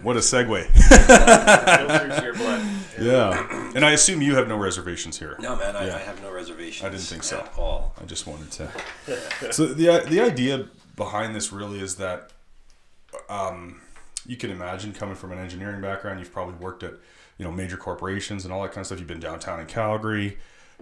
What a segue. Filters your blood. Yeah. And I assume you have no reservations here. No, man, I have no reservations. I didn't think so. At all. I just wanted to. So the idea behind this really is that you can imagine, coming from an engineering background, you've probably worked at major corporations and all that kind of stuff. You've been downtown in Calgary.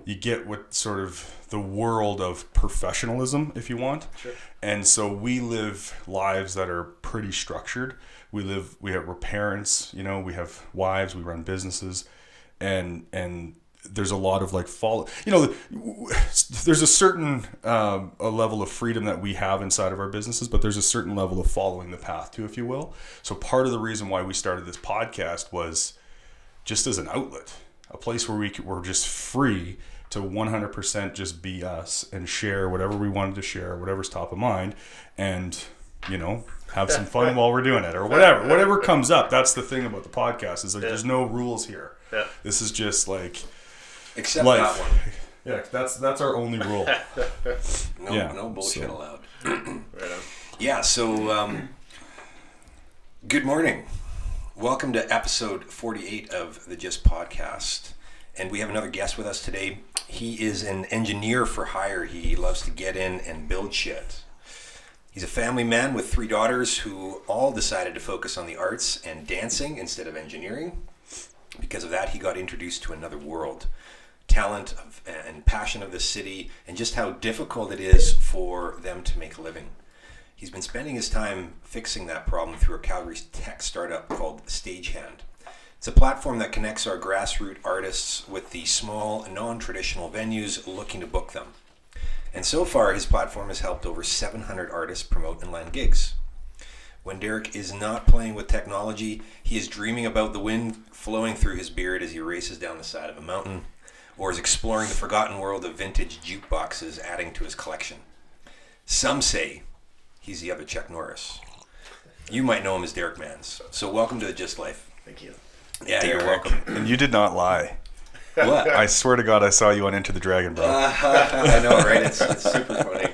You get what sort of the world of professionalism, if you want. Sure. And so we live lives that are pretty structured. We're parents, we have wives, we run businesses, and there's a lot of there's a certain a level of freedom that we have inside of our businesses, but there's a certain level of following the path too, if you will. So part of the reason why we started this podcast was just as an outlet, a place where we're just free to 100% just be us and share whatever we wanted to share, whatever's top of mind, and have some fun while we're doing it, or whatever comes up. That's the thing about the podcast, is there's no rules here. Yeah. This is just except life. That one. Yeah, that's our only rule. No bullshit allowed. Right on. Yeah, so good morning. Welcome to episode 48 of the GYST podcast. And we have another guest with us today. He is an engineer for hire. He loves to get in and build shit. He's a family man with 3 daughters who all decided to focus on the arts and dancing instead of engineering. Because of that, he got introduced to another world. Talent and passion of the city, and just how difficult it is for them to make a living. He's been spending his time fixing that problem through a Calgary tech startup called Stagehand. It's a platform that connects our grassroots artists with the small, non-traditional venues looking to book them. And so far, his platform has helped over 700 artists promote and land gigs. When Derek is not playing with technology, he is dreaming about the wind flowing through his beard as he races down the side of a mountain, or is exploring the forgotten world of vintage jukeboxes, adding to his collection. Some say he's the other Chuck Norris. You might know him as Derek Mans. So welcome to the GYST Life. Thank you. Yeah, Derek. You're welcome. And you did not lie. What? I swear to God, I saw you on Into the Dragon, bro. I know, right? It's super funny.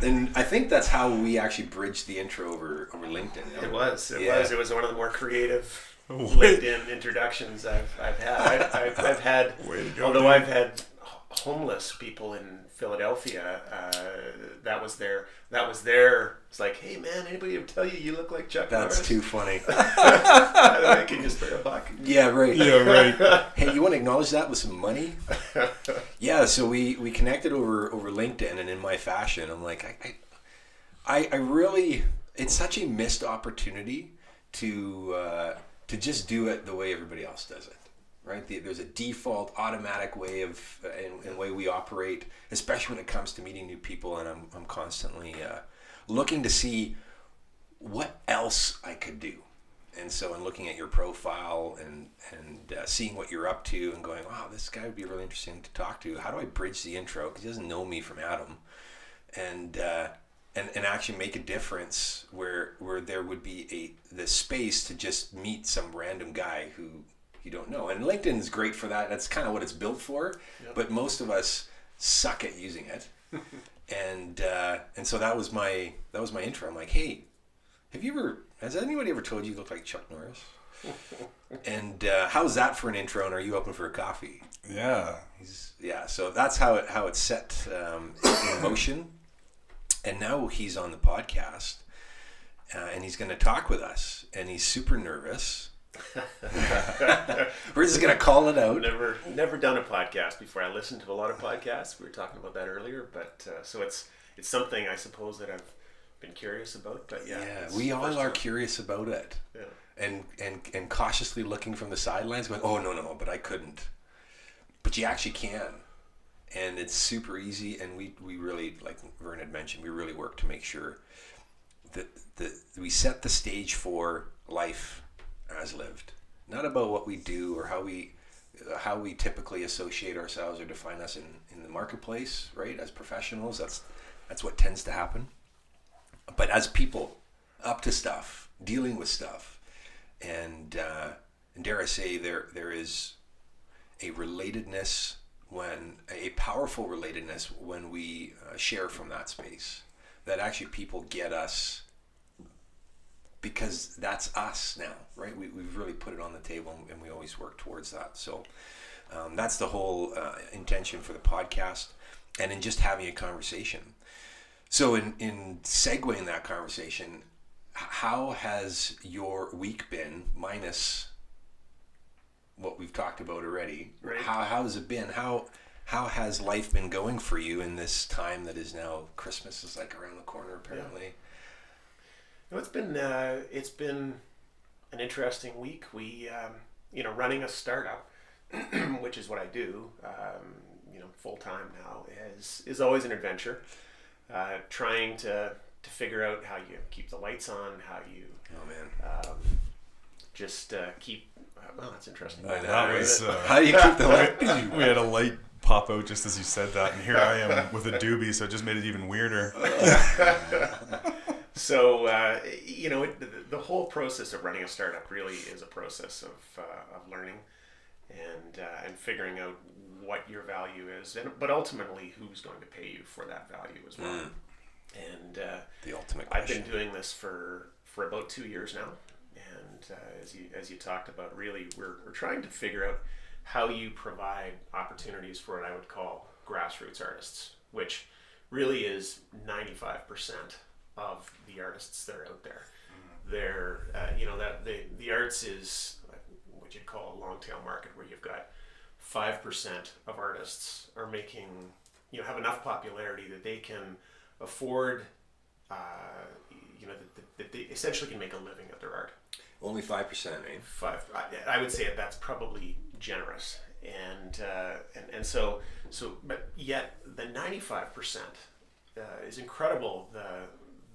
And I think that's how we actually bridged the intro over LinkedIn. It was. It was one of the more creative LinkedIn introductions I've had. I've had, although I've had homeless people in Philadelphia, that was their. It's like, hey man, anybody ever tell you look like Chuck Norris? That's too funny. I can just spare a buck. Yeah, right. Yeah, right. Hey, you want to acknowledge that with some money? Yeah, so we connected over LinkedIn, and in my fashion, I'm like, I really, it's such a missed opportunity to just do it the way everybody else does it. Right, there's a default, automatic way of and way we operate, especially when it comes to meeting new people. And I'm constantly looking to see what else I could do. And so, in looking at your profile and seeing what you're up to, and going, wow, this guy would be really interesting to talk to. How do I bridge the intro? Because he doesn't know me from Adam, and actually make a difference where there would be the space to just meet some random guy who you don't know. And LinkedIn is great for that. That's kind of what it's built for. Yep. But most of us suck at using it. and so that was my intro. I'm like, hey, has anybody ever told you look like Chuck Norris? And how's that for an intro? And are you open for a coffee? Yeah. So that's how it's set in motion. And now he's on the podcast, and he's going to talk with us. And he's super nervous. We're just gonna call it out. Never done a podcast before. I listened to a lot of podcasts. We were talking about that earlier, but so it's something I suppose that I've been curious about. But we all are curious about it. Yeah. And cautiously looking from the sidelines, going, oh no, but I couldn't. But you actually can, and it's super easy. And we really, like Vern had mentioned, we really work to make sure that we set the stage for life as lived, not about what we do or how we typically associate ourselves or define us in the marketplace, right? As professionals, that's what tends to happen. But as people, up to stuff, dealing with stuff, and dare I say, there is a relatedness a powerful relatedness when we share from that space, that actually people get us because that's us now, right? We've really put it on the table, and we always work towards that. So that's the whole intention for the podcast, and in just having a conversation. So in segueing that conversation, how has your week been, minus what we've talked about already? Right. How has it been? How has life been going for you in this time that is now Christmas is like around the corner, apparently? No, it's been an interesting week. We running a startup, which is what I do, full time now, is always an adventure. Trying to figure out how you keep the lights on, how you keep. Well, that's interesting. How do you keep the light? We had a light pop out just as you said that, and here I am with a doobie, so it just made it even weirder. So the whole process of running a startup really is a process of learning and figuring out what your value is, but ultimately who's going to pay you for that value as well. And the ultimate I've question. been doing this for about 2 years now, and as you talked about, really we're trying to figure out how you provide opportunities for what I would call grassroots artists, which really is 95% of the artists that are out there. They're that the arts is what you'd call a long tail market, where you've got 5% of artists are making, have enough popularity that they can afford, that they essentially can make a living at their art. Only 5%, eh? I would say that's probably generous, and so but yet the 95% is incredible.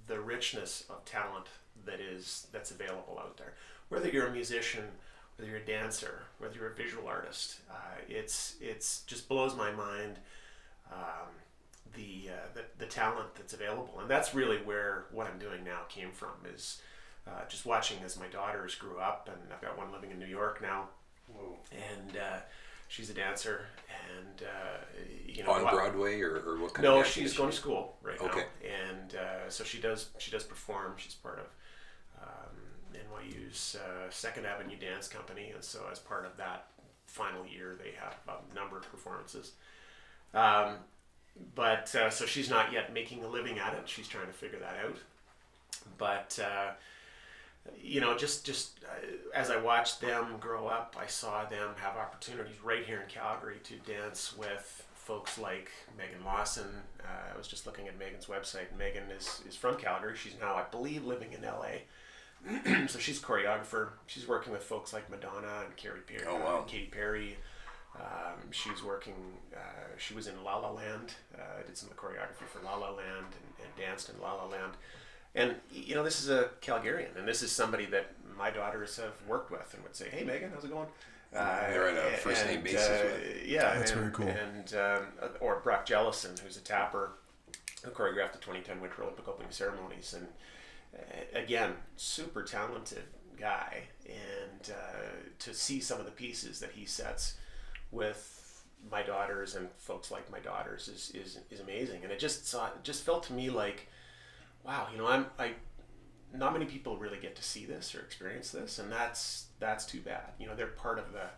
The richness of talent that's available out there. Whether you're a musician, whether you're a dancer, whether you're a visual artist, it's just blows my mind the talent that's available, and that's really where what I'm doing now came from. Is just watching as my daughters grew up, and I've got one living in New York now. Whoa. And she's a dancer, and on Broadway or what kind no, of she's going to school right now, okay. And so she does perform. She's part of NYU's Second Avenue Dance Company, and so as part of that final year, they have a number of performances. But so she's not yet making a living at it. She's trying to figure that out. But just as I watched them grow up, I saw them have opportunities right here in Calgary to dance with folks like Megan Lawson. I was just looking at Megan's website. Megan is from Calgary. She's now, I believe, living in LA. So she's a choreographer. She's working with folks like Madonna and Katy Perry. She's working. She was in La La Land. Did some of the choreography for La La Land and danced in La La Land. And this is a Calgarian, and this is somebody that my daughters have worked with and would say, "Hey, Megan, how's it going?" They're on a first name basis with. Yeah, that's very cool. And or Brock Jellison, who's a tapper, who choreographed the 2010 Winter Olympic opening ceremonies, and again, super talented guy. And to see some of the pieces that he sets with my daughters and folks like my daughters is amazing. And it just felt to me like, wow, not many people really get to see this or experience this, and that's too bad. They're part of the.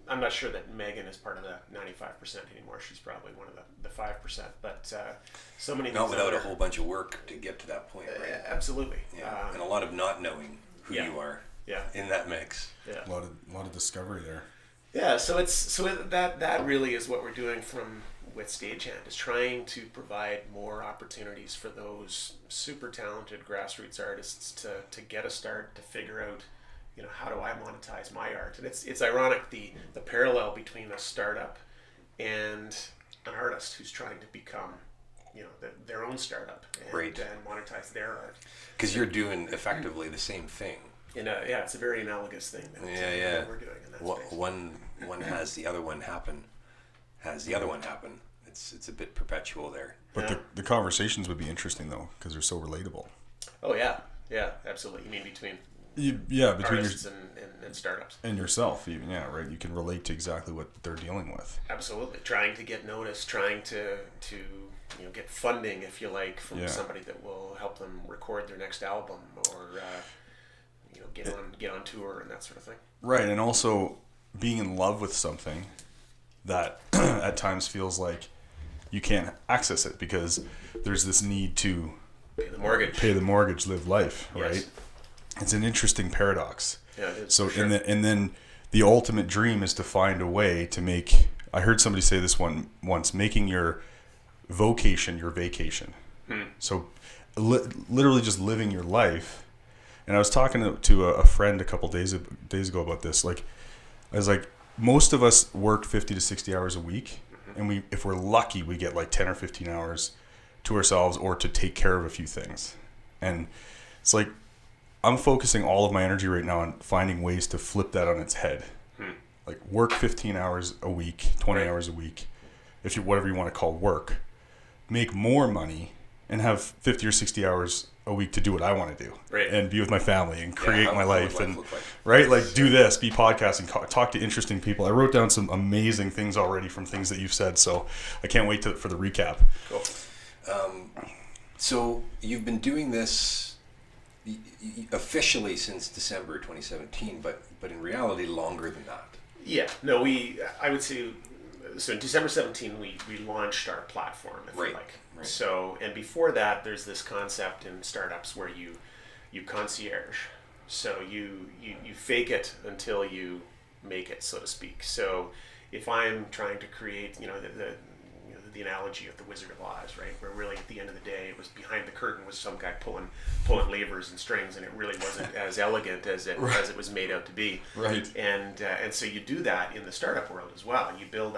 I'm not sure that Megan is part of the 95% anymore. She's probably one of the 5%. But so many. Not without a whole bunch of work to get to that point, right? Absolutely. Yeah. And a lot of not knowing who you are. Yeah. In that mix. Yeah. A lot of discovery there. Yeah. That really is what we're doing with Stagehand, is trying to provide more opportunities for those super talented grassroots artists to get a start, to figure out, how do I monetize my art? And it's ironic, the parallel between a startup and an artist who's trying to become, their own startup and monetize their art. Because you're doing effectively the same thing. It's a very analogous thing that we're doing in that space. One has the other one happen. It's a bit perpetual there. But the conversations would be interesting though, because they're so relatable. Oh yeah, absolutely. You mean between between artists and startups. And yourself, even, yeah, right? You can relate to exactly what they're dealing with. Absolutely. Trying to get noticed, trying to get funding, if you like, from somebody that will help them record their next album or get on tour and that sort of thing. Right, and also being in love with something that at times feels like you can't access it because there's this need to pay the mortgage, live life, right? Yes. It's an interesting paradox. Yeah, it is. So sure. and then the ultimate dream is to find a way to make. I heard somebody say this once: making your vocation your vacation. So literally just living your life. And I was talking to a friend a couple days ago about this. Like, I was like, most of us work 50 to 60 hours a week, and if we're lucky, we get like 10 or 15 hours to ourselves or to take care of a few things. And it's like, I'm focusing all of my energy right now on finding ways to flip that on its head. Like, work 15 hours a week, 20 hours a week, if you whatever you want to call work. Make more money and have 50 or 60 hours a week to do what I want to do, and be with my family and create my life, and do this, be podcasting, talk to interesting people. I wrote down some amazing things already from things that you've said, so I can't wait for the recap. Cool. So you've been doing this officially since December 2017, but in reality longer than that. Yeah, no, I would say, so in December 17 we launched our platform, if you like. Right. So, and before that, there's this concept in startups where you concierge. So you fake it until you make it, so to speak. So if I'm trying to create, the analogy of the Wizard of Oz, right? Where really at the end of the day, it was behind the curtain was some guy pulling levers and strings, and it really wasn't as elegant as it was made out to be. Right. And so you do that in the startup world as well. You build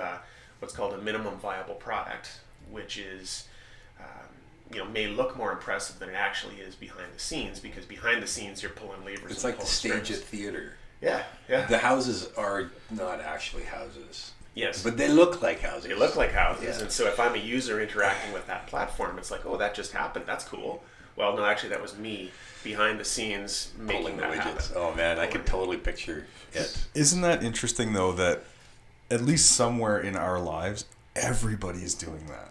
what's called a minimum viable product, which is may look more impressive than it actually is behind the scenes, because behind the scenes you're pulling levers. It's like the stage at theater. Yeah. The houses are not actually houses. Yes. But they look like houses. They look like houses. Yeah. And so if I'm a user interacting with that platform, it's like, oh, that just happened. That's cool. Well, no, actually that was me behind the scenes making that happen. Oh man, I could totally picture it. Isn't that interesting though, that at least somewhere in our lives, everybody's doing that?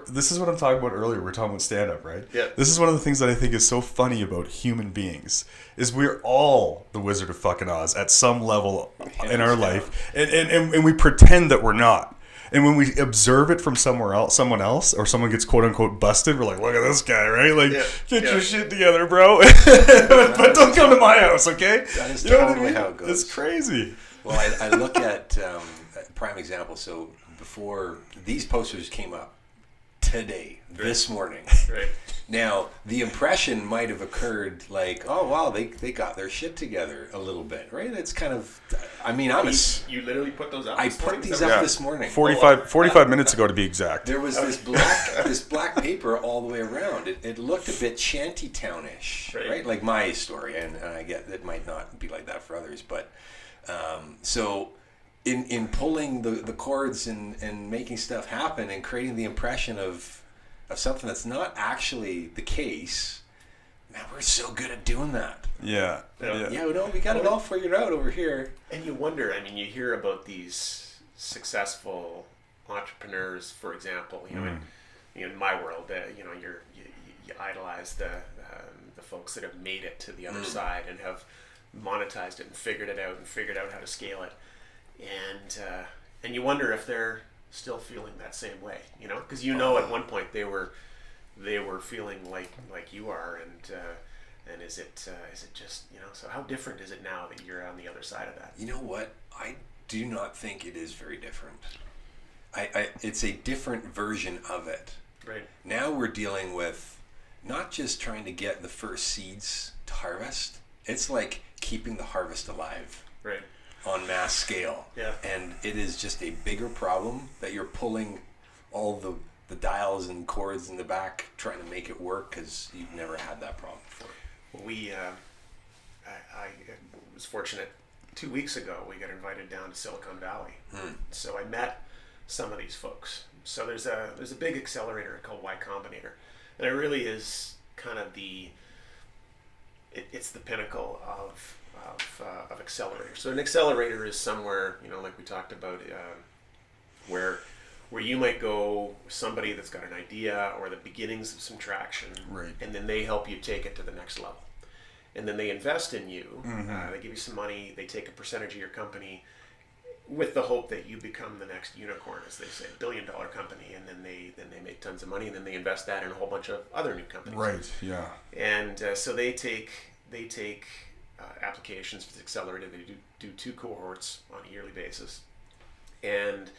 This is what I'm talking about earlier. We're talking about stand-up, right? Yeah. This is one of the things that I think is so funny about human beings, is we're all the Wizard of fucking Oz at some level in our life, and we pretend that we're not. And when we observe it from someone else, or someone gets quote unquote busted, we're like, look at this guy, right? Like, get your shit together, bro. But don't come to my house, okay? That is totally how it goes. It's crazy. Well, I look at prime example. So before these posters came up today, this morning. Right. Now, the impression might have occurred like, oh, wow, they got their shit together a little bit, right? It's kind of, I mean, You literally put those up I put these up this morning. 45 minutes ago, to be exact. There was this black paper all the way around. It looked a bit shantytownish, right? Like my story, and I get it might not be like that for others, but so in pulling the chords and making stuff happen and creating the impression of something that's not actually the case, man, we're so good at doing that. Yeah. We got it all figured out over here. And you wonder, I mean, you hear about these successful entrepreneurs, for example, in my world, you idolize the folks that have made it to the other side and have monetized it and figured out how to scale it. And you wonder if they're still feeling that same way, because at one point they were feeling like you are, and is it just so how different is it now that you're on the other side of that? You know what? I do not think it is very different. It's a different version of it. Right. Now we're dealing with not just trying to get the first seeds to harvest. It's like keeping the harvest alive. Right. On mass scale. Yeah. And it is just a bigger problem that you're pulling all the dials and chords in the back trying to make it work, because you've never had that problem before. Well, I was fortunate 2 weeks ago. We got invited down to Silicon Valley. So I met some of these folks. So there's a big accelerator called Y Combinator, and it really is kind of it's the pinnacle of accelerator. So an accelerator is somewhere, like we talked about, where you might go somebody that's got an idea or the beginnings of some traction, right, and then they help you take it to the next level. And then they invest in you. They give you some money. They take a percentage of your company with the hope that you become the next unicorn, as they say, $1 billion company. And then they make tons of money, and then they invest that in a whole bunch of other new companies. Right. Yeah. And so they take applications for the accelerator. They do 2 cohorts on a yearly basis, and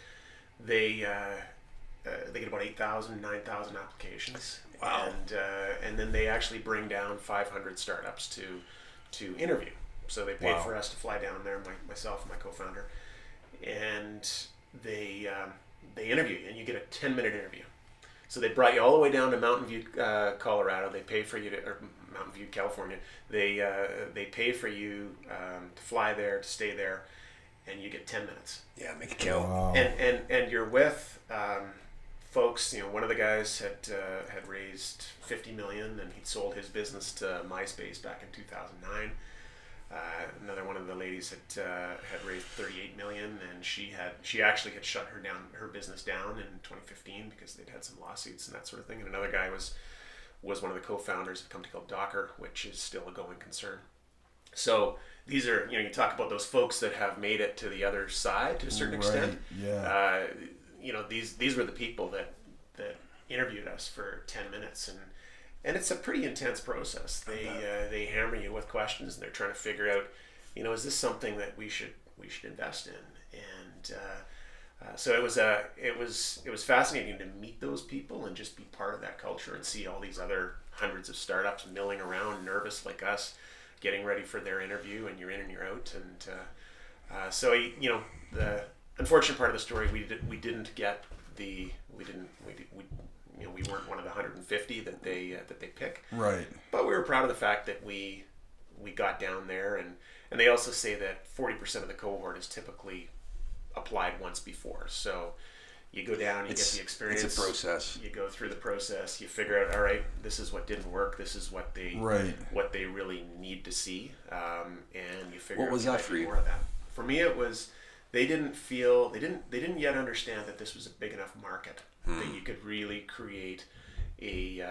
they get about 8,000, 9,000 applications. Wow. And then they actually bring down 500 startups to interview. So they paid for us to fly down there, myself and my co-founder, and they interview you, and you get a 10-minute interview. So they brought you all the way down to Mountain View, Colorado. They pay for you or Mountain View, California. They pay for you to fly there, to stay there, and you get 10 minutes. Yeah, make it count. Wow. And you're with folks. One of the guys had raised $50 million, and he'd sold his business to MySpace back in 2009. Another one of the ladies had raised $38 million, and she actually had shut her business down in 2015 because they'd had some lawsuits and that sort of thing. And another guy was one of the co-founders of a company called Docker, which is still a going concern. So these are, you talk about those folks that have made it to the other side to a certain extent. Yeah. These were the people that interviewed us for 10 minutes, and it's a pretty intense process. They hammer you with questions, and they're trying to figure out, is this something that we should invest in? And so it was fascinating to meet those people and just be part of that culture and see all these other hundreds of startups milling around, nervous like us, getting ready for their interview, and you're in and you're out. And so the unfortunate part of the story, we weren't one of the 150 that they pick. Right. But we were proud of the fact that we got down there, and they also say that 40% of the cohort is typically applied once before. So you go down, you get the experience. It's a process. You go through the process. You figure out, all right, this is what didn't work. This is what they really need to see, and you figure. What was that for you? More of that. For me, it was they didn't yet understand that this was a big enough market that you could really create a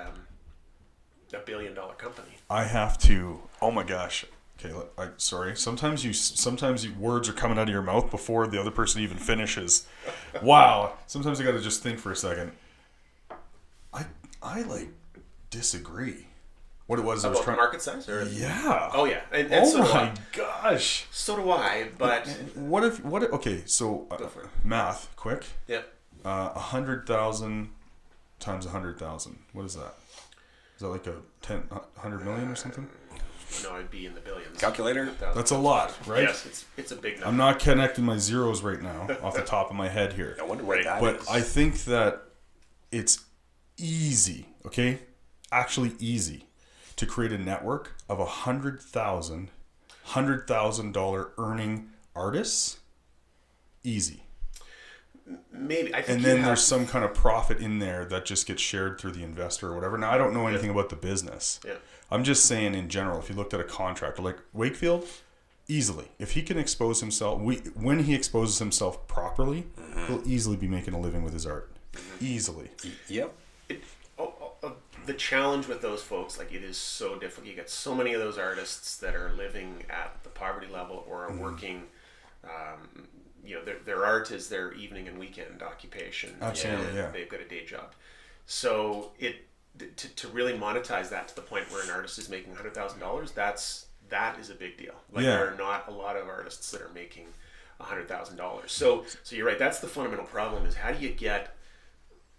$1 billion company. I have to. Oh my gosh. Okay, sorry. Sometimes words are coming out of your mouth before the other person even finishes. Wow. Sometimes I got to just think for a second. I disagree. What it was, about the market size, or yeah. Oh yeah. And oh so my gosh. So do I. But what if? Okay, so math, quick. Yep. 100,000 times 100,000. What is that? Is that like 100 million or something? No, it'd be in the billions. Calculator? That's a lot, right? Yes, it's a big number. I'm not connecting my zeros right now off the top of my head here. I wonder what that is. But I think that it's easy, okay? Actually easy to create a network of $100,000 earning artists. Easy. Maybe. I think and then there's some kind of profit in there that just gets shared through the investor or whatever. Now, I don't know anything about the business. Yeah. I'm just saying in general, if you looked at a contractor like Wakefield, easily, if he can expose himself, when he exposes himself properly, he'll easily be making a living with his art. Easily. Yep. The challenge with those folks, like, it is so difficult. You get so many of those artists that are living at the poverty level or are working. Their art is their evening and weekend occupation. Absolutely, yeah. They've got a day job. So to really monetize that to the point where an artist is making $100,000, that is a big deal. Like, there are not a lot of artists that are making $100,000. So you're right. That's the fundamental problem: is how do you get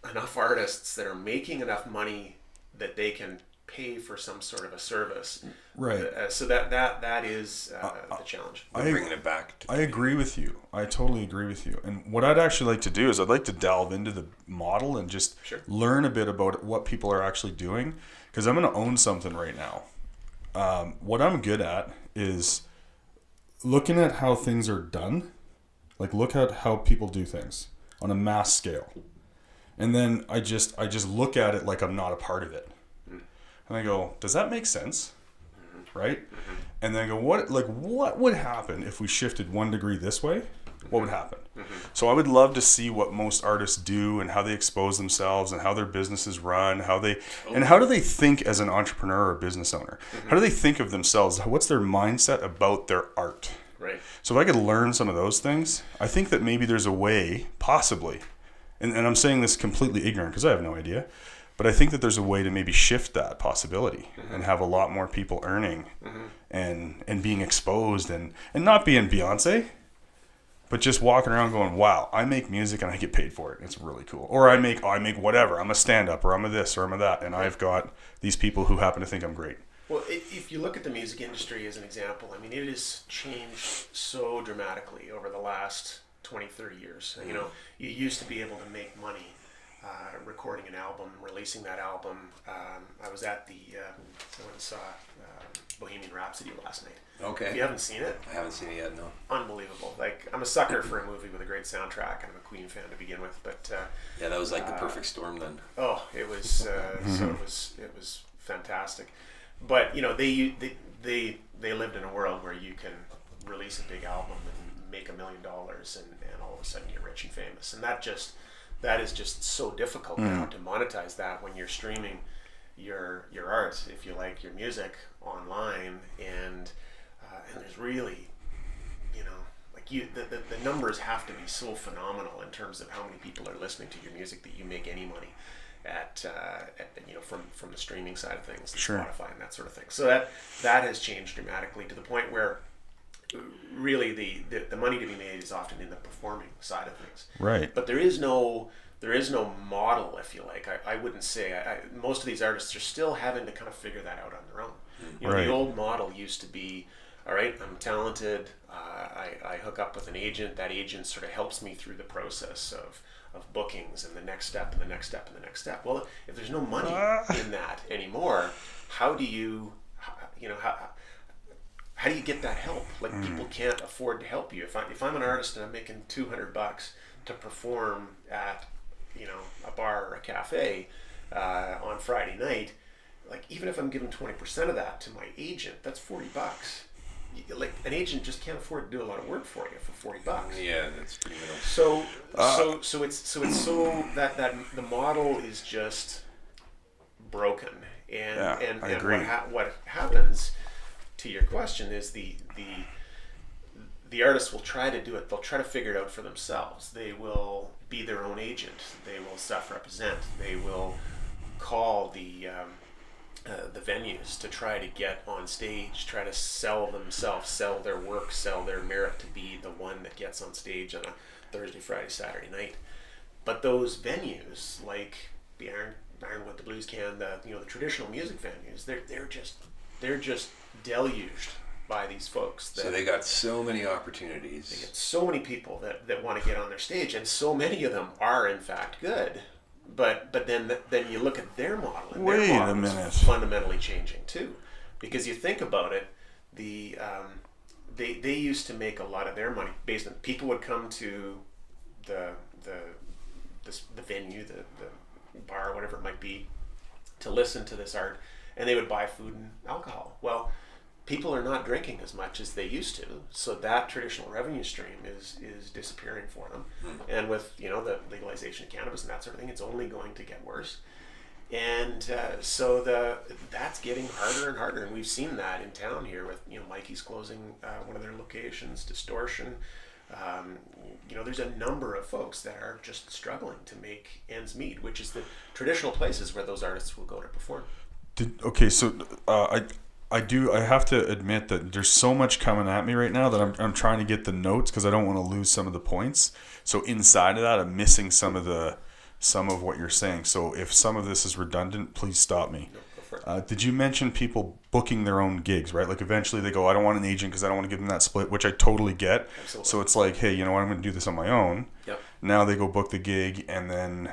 enough artists that are making enough money that they can pay for some sort of a service, right? So that is the challenge. Bringing it back. I agree with you. I totally agree with you. And what I'd actually like to do is I'd like to delve into the model and just learn a bit about what people are actually doing, because I'm going to own something right now. What I'm good at is looking at how things are done. Like, look at how people do things on a mass scale, and then I just look at it like I'm not a part of it. And I go, does that make sense? right? And then I go, what would happen if we shifted 1 degree this way? What would happen? So I would love to see what most artists do and how they expose themselves and how their businesses run, how do they think as an entrepreneur or business owner? How do they think of themselves? What's their mindset about their art? Right. So if I could learn some of those things, I think that maybe there's a way, possibly, and I'm saying this completely ignorant because I have no idea, but I think that there's a way to maybe shift that possibility and have a lot more people earning and being exposed and not being Beyonce, but just walking around going, wow, I make music and I get paid for it. It's really cool. Or I make whatever. I'm a stand-up or I'm a this or I'm a that. And I've got these people who happen to think I'm great. Well, if you look at the music industry as an example, I mean, it has changed so dramatically over the last 20, 30 years. You know, you used to be able to make money recording an album, releasing that album. I was at I went and saw Bohemian Rhapsody last night. Okay. If you haven't seen it? I haven't seen it yet, no. Unbelievable. Like, I'm a sucker for a movie with a great soundtrack. I'm a Queen fan to begin with, but... yeah, that was like the perfect storm then. Oh, it was... so it was fantastic. But, you know, they lived in a world where you can release a big album and make $1 million and all of a sudden you're rich and famous. And that is just so difficult now to monetize that when you're streaming your art, if you like, your music online, and there's really, you know, like the numbers have to be so phenomenal in terms of how many people are listening to your music that you make any money at you know, from the streaming side of things, Spotify and that sort of thing. So that has changed dramatically to the point where really the money to be made is often in the performing side of things. Right. But there is no model, if you like. I wouldn't say. Most of these artists are still having to kind of figure that out on their own. You know, the old model used to be, all right, I'm talented. I hook up with an agent. That agent sort of helps me through the process of bookings and the next step and the next step and the next step. Well, if there's no money in that anymore, how do you get that help? Like, people can't afford to help you. If I'm an artist and I'm making $200 to perform at, you know, a bar or a cafe on Friday night, like, even if I'm giving 20% of that to my agent, that's $40. Like, an agent just can't afford to do a lot of work for you for $40. Yeah, that's pretty middle. So it's so that the model is just broken, and what happens, to your question, is the artists will try to do it. They'll try to figure it out for themselves. They will be their own agent. They will self-represent. They will call the venues to try to get on stage, try to sell themselves, sell their work, sell their merit to be the one that gets on stage on a Thursday, Friday, Saturday night. But those venues, like the Ironwood, the Blues Can, the traditional music venues, they're just deluged by these folks. So they got so many opportunities. They get so many people that want to get on their stage, and so many of them are in fact good. But then you look at their model, and their model is fundamentally changing too, because you think about it, they used to make a lot of their money based on people would come to the venue, the bar, whatever it might be, to listen to this art, and they would buy food and alcohol. Well, people are not drinking as much as they used to, so that traditional revenue stream is disappearing for them. And with, you know, the legalization of cannabis and that sort of thing, it's only going to get worse. And so that's getting harder and harder, and we've seen that in town here with, you know, Mikey's closing one of their locations, Distortion. You know, there's a number of folks that are just struggling to make ends meet, which is the traditional places where those artists will go to perform. I have to admit that there's so much coming at me right now that I'm trying to get the notes because I don't want to lose some of the points. So inside of that, I'm missing some of what you're saying. So if some of this is redundant, please stop me. No, go for it. Did you mention people booking their own gigs, right? Like eventually they go, I don't want an agent because I don't want to give them that split, which I totally get. Absolutely. So it's like, hey, you know what, I'm going to do this on my own. Yep. Now they go book the gig and then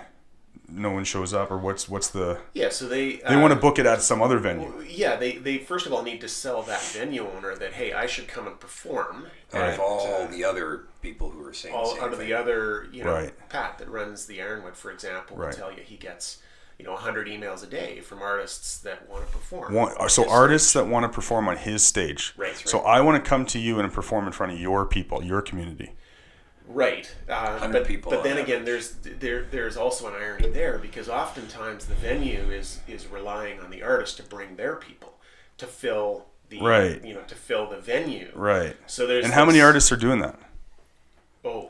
no one shows up, or what's the... Yeah, so they want to book it at some other venue. Yeah, they first of all need to sell that venue owner that, hey, I should come and perform. Out of all the other people who are saying the same out of thing. the other, you know, Right. Pat that runs the Ironwood, for example, will Right. tell you he gets, 100 emails a day from artists that want to perform. So artists that want to perform on his stage. Right. So I want to come to you and perform in front of your people, your community. Right. 100 people. But then again, there's also an irony there, because oftentimes the venue is relying on the artist to bring their people to fill the to fill the venue. Right. So there's how many artists are doing that? Oh,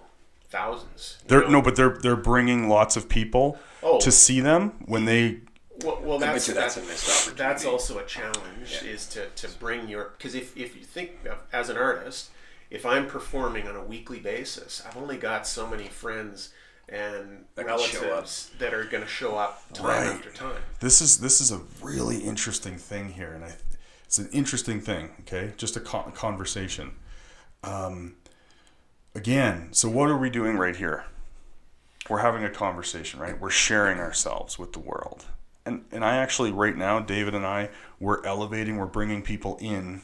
thousands. But they're bringing lots of people to see them when they. Well, that's a missed opportunity. That's also a challenge, is to bring your, because if you think of, as an artist, if I'm performing on a weekly basis, I've only got so many friends and relatives that are going to show up time after time. This is a really interesting thing here, and it's an interesting thing. Okay, just a conversation. Again, so what are we doing right here? We're having a conversation, right? We're sharing ourselves with the world. And I actually, right now, David and I, we're bringing people in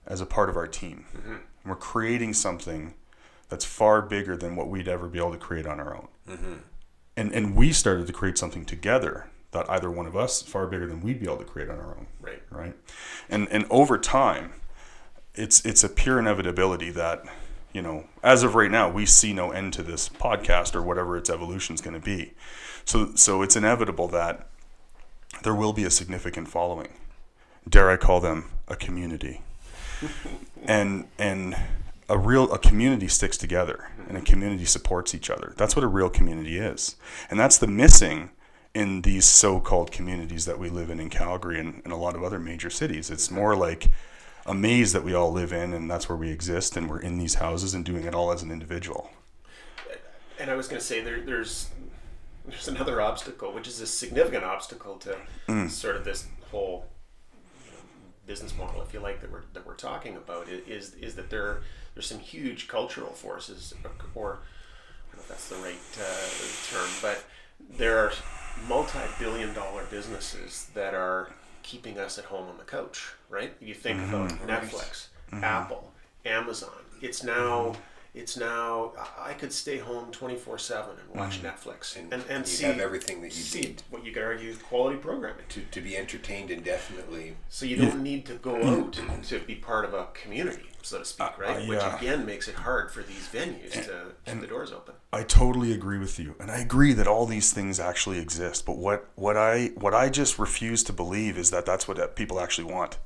as a part of our team. Mm-hmm. We're creating something that's far bigger than what we'd ever be able to create on our own. Mm-hmm. And we started to create something together that either one of us far bigger than we'd be able to create on our own. Right. And over time, it's a pure inevitability that, as of right now, we see no end to this podcast or whatever its evolution is going to be. So it's inevitable that there will be a significant following. Dare I call them a community? and a community sticks together, and a community supports each other. That's what a real community is. And that's the missing in these so-called communities that we live in Calgary and a lot of other major cities. It's more like a maze that we all live in, and that's where we exist, and we're in these houses and doing it all as an individual. And I was going to say there's another obstacle, which is a significant obstacle to sort of this whole business model, if you like, that we're talking about, is that there's some huge cultural forces, or I don't know if that's the right term, but there are multi-billion-dollar businesses that are keeping us at home on the couch, right? You think about Netflix, Apple, Amazon. It's now I could stay home 24/7 and watch Netflix and see, have everything that you need. What you could argue is quality programming to be entertained indefinitely. So you don't need to go out to be part of a community, so to speak, right? Which again makes it hard for these venues to keep the doors open. I totally agree with you, and I agree that all these things actually exist. But what I just refuse to believe is that that's what people actually want.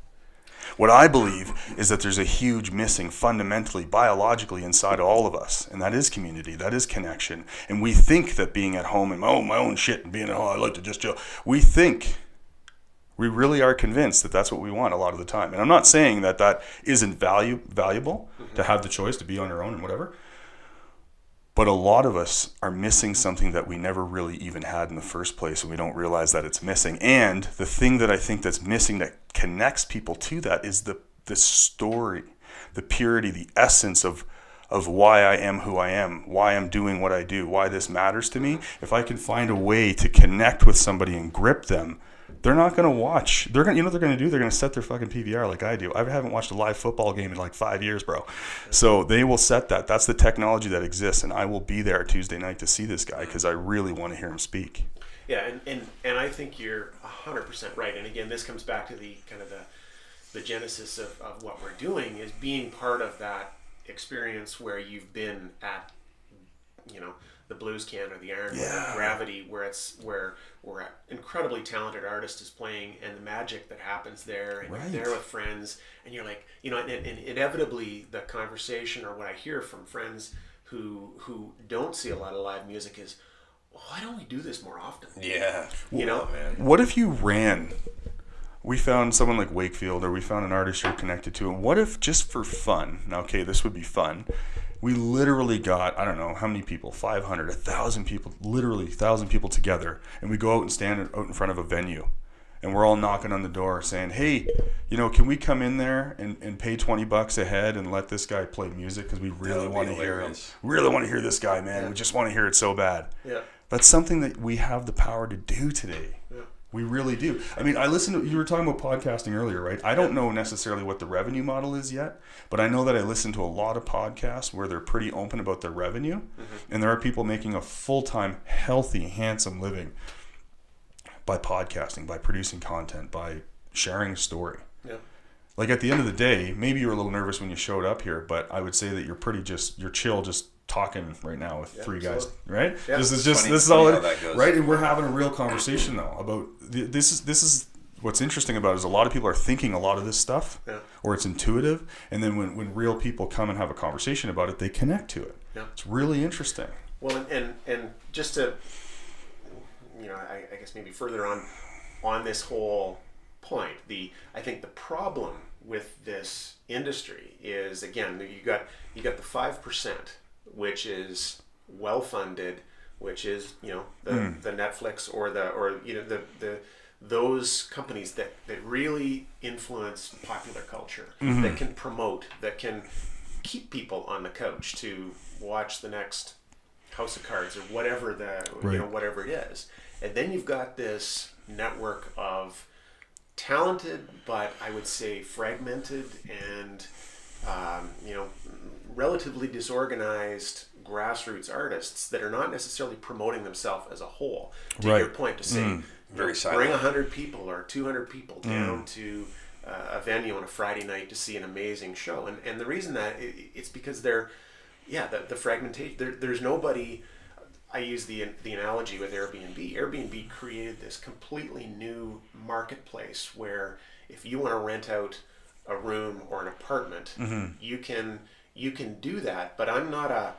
What I believe is that there's a huge missing fundamentally, biologically inside all of us, and that is community, that is connection. And we think that being at home and my own shit and being at home, I like to just chill. We really are convinced that that's what we want a lot of the time. And I'm not saying that isn't valuable to have the choice to be on your own and whatever. But a lot of us are missing something that we never really even had in the first place, and we don't realize that it's missing. And the thing that I think that's missing that connects people to that is the story, the purity, the essence of why I am who I am, why I'm doing what I do, why this matters to me. If I can find a way to connect with somebody and grip them, they're not going to watch. You know what they're going to do? They're going to set their fucking PVR like I do. I haven't watched a live football game in like 5 years, bro. So they will set that. That's the technology that exists, and I will be there Tuesday night to see this guy because I really want to hear him speak. Yeah, and I think you're 100% right. And again, this comes back to the kind of the genesis of what we're doing is being part of that experience where you've been at, the Blues Can or the Iron or Gravity, where an incredibly talented artist is playing, and the magic that happens there, and you're there with friends, and you're like, and inevitably the conversation or what I hear from friends who don't see a lot of live music is, why don't we do this more often? Yeah. Man. What if you ran? We found someone like Wakefield, or we found an artist you're connected to, and what if just for fun, now okay, this would be fun, we literally got, I don't know, how many people, 500, 1,000 people, literally 1,000 people together, and we go out and stand out in front of a venue, and we're all knocking on the door saying, hey, can we come in there and pay $20 a head and let this guy play music because we really want to hear him. We really want to hear this guy, man. Yeah. We just want to hear it so bad. Yeah. That's something that we have the power to do today. Yeah. We really do. I mean, you were talking about podcasting earlier, right? I don't know necessarily what the revenue model is yet, but I know that I listen to a lot of podcasts where they're pretty open about their revenue, and there are people making a full-time, healthy, handsome living by podcasting, by producing content, by sharing a story. Yeah. Like at the end of the day, maybe you were a little nervous when you showed up here, but I would say that you're chill just talking right now with three guys, right? Yeah. This is all it, right? And we're having a real conversation though about this is what's interesting about it is a lot of people are thinking a lot of this stuff, or it's intuitive, and then when real people come and have a conversation about it, they connect to it. Yeah. It's really interesting. Well, and just to, I guess maybe further on this whole point, I think the problem with this industry is, again, you got the 5%, which is well funded, which is the Netflix or the those companies that really influence popular culture, that can promote, that can keep people on the couch to watch the next House of Cards or whatever whatever it is. And then you've got this network of talented, but I would say fragmented and relatively disorganized grassroots artists that are not necessarily promoting themselves as a whole. To your point, to say very silent. Bring 100 people or 200 people down to a venue on a Friday night to see an amazing show, and the reason that it's because the fragmentation. There's nobody. I use the analogy with Airbnb. Airbnb created this completely new marketplace where if you want to rent out a room or an apartment, you can do that. But I'm not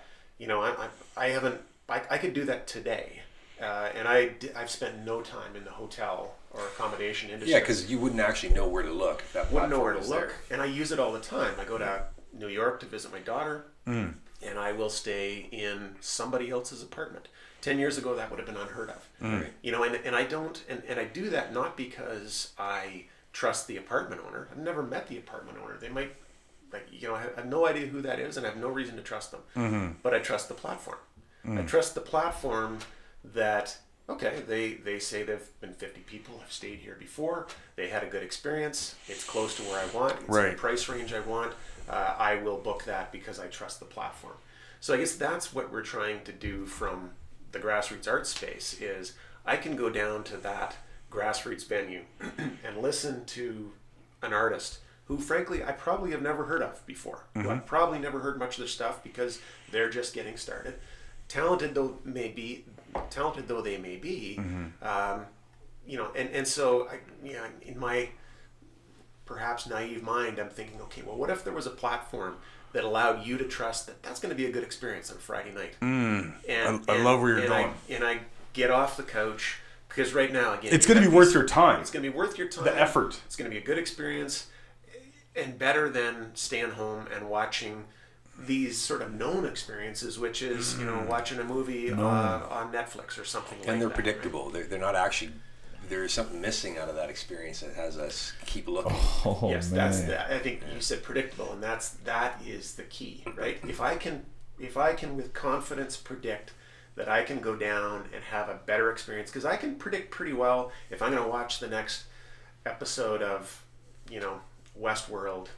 I could do that today, and I've spent no time in the hotel or accommodation industry. Yeah, because you wouldn't actually know where to look. If that wouldn't know where to look, there. and I use it all the time. I go to New York to visit my daughter. And I will stay in somebody else's apartment. 10 years ago, that would have been unheard of. And I don't, and I do that not because I trust the apartment owner. I've never met the apartment owner. They might, I have no idea who that is, and I have no reason to trust them. But I trust the platform. I trust the platform that, okay, they say they've been 50 people have stayed here before. They had a good experience. It's close to where I want. It's the price range I want. I will book that because I trust the platform. So I guess that's what we're trying to do from the grassroots art space is I can go down to that grassroots venue and listen to an artist who frankly I probably have never heard of before. I've probably never heard much of their stuff because they're just getting started. Talented though they may be, and so in my perhaps naive mind, I'm thinking, okay, well, what if there was a platform that allowed you to trust that that's going to be a good experience on Friday night? I love where you're going. I get off the couch because right now, again, it's going to be worth your time. It's going to be worth your time. The effort. It's going to be a good experience and better than staying home and watching these sort of known experiences, which is, watching a movie on Netflix or something like that. And they're predictable. Right? They're not actually... There's something missing out of that experience that has us keep looking. Yes, man. I think you said predictable, and that is the key, right? If I can with confidence predict that I can go down and have a better experience, because I can predict pretty well if I'm going to watch the next episode of, Westworld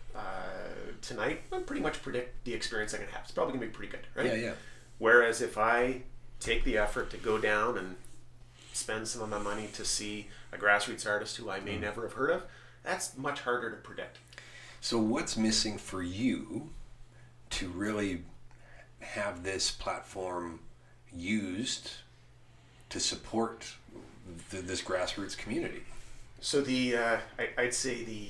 tonight. I pretty much predict the experience I'm going to have. It's probably going to be pretty good, right? Yeah. Whereas if I take the effort to go down and spend some of my money to see a grassroots artist who I may never have heard of, that's much harder to predict. So what's missing for you to really have this platform used to support this grassroots community? So I'd say the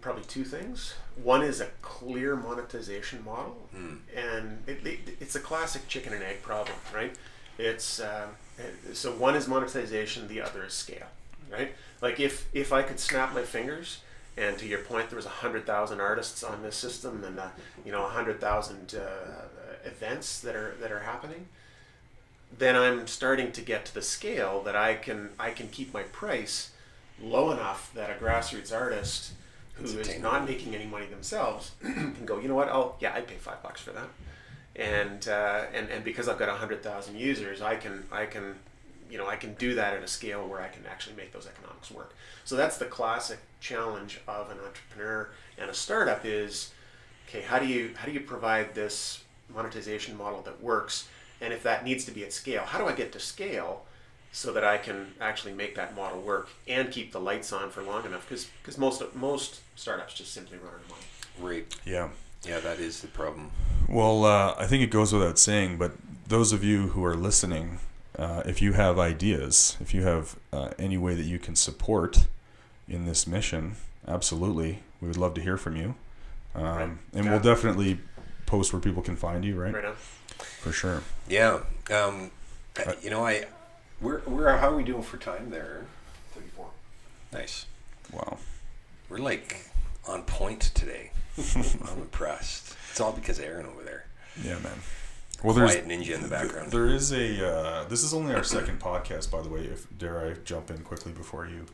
probably two things. One is a clear monetization model, and it's a classic chicken and egg problem, right? It's so one is monetization, the other is scale, right? Like if I could snap my fingers, and to your point, there was 100,000 artists on this system, and 100,000 events that are happening, then I'm starting to get to the scale that I can keep my price low enough that a grassroots artist who is not making any money themselves can go, you know what? I'd pay $5 for that. And because I've got 100,000 users, I can do that at a scale where I can actually make those economics work. So that's the classic challenge of an entrepreneur and a startup is, okay, how do you provide this monetization model that works? And if that needs to be at scale, how do I get to scale so that I can actually make that model work and keep the lights on for long enough, because most startups just simply run out of money. Right. Yeah. Yeah, that is the problem. Well, I think it goes without saying, but those of you who are listening, if you have ideas, if you have any way that you can support in this mission, absolutely, we would love to hear from you. Right. And we'll definitely post where people can find you, right? Right on. For sure. Yeah. We're how are we doing for time there? 34. Nice. Wow. We're like on point today. I'm impressed. It's all because of Aaron over there. Yeah, man. Well, Quiet ninja in the background. There is this is only our second podcast, by the way, if dare I jump in quickly before you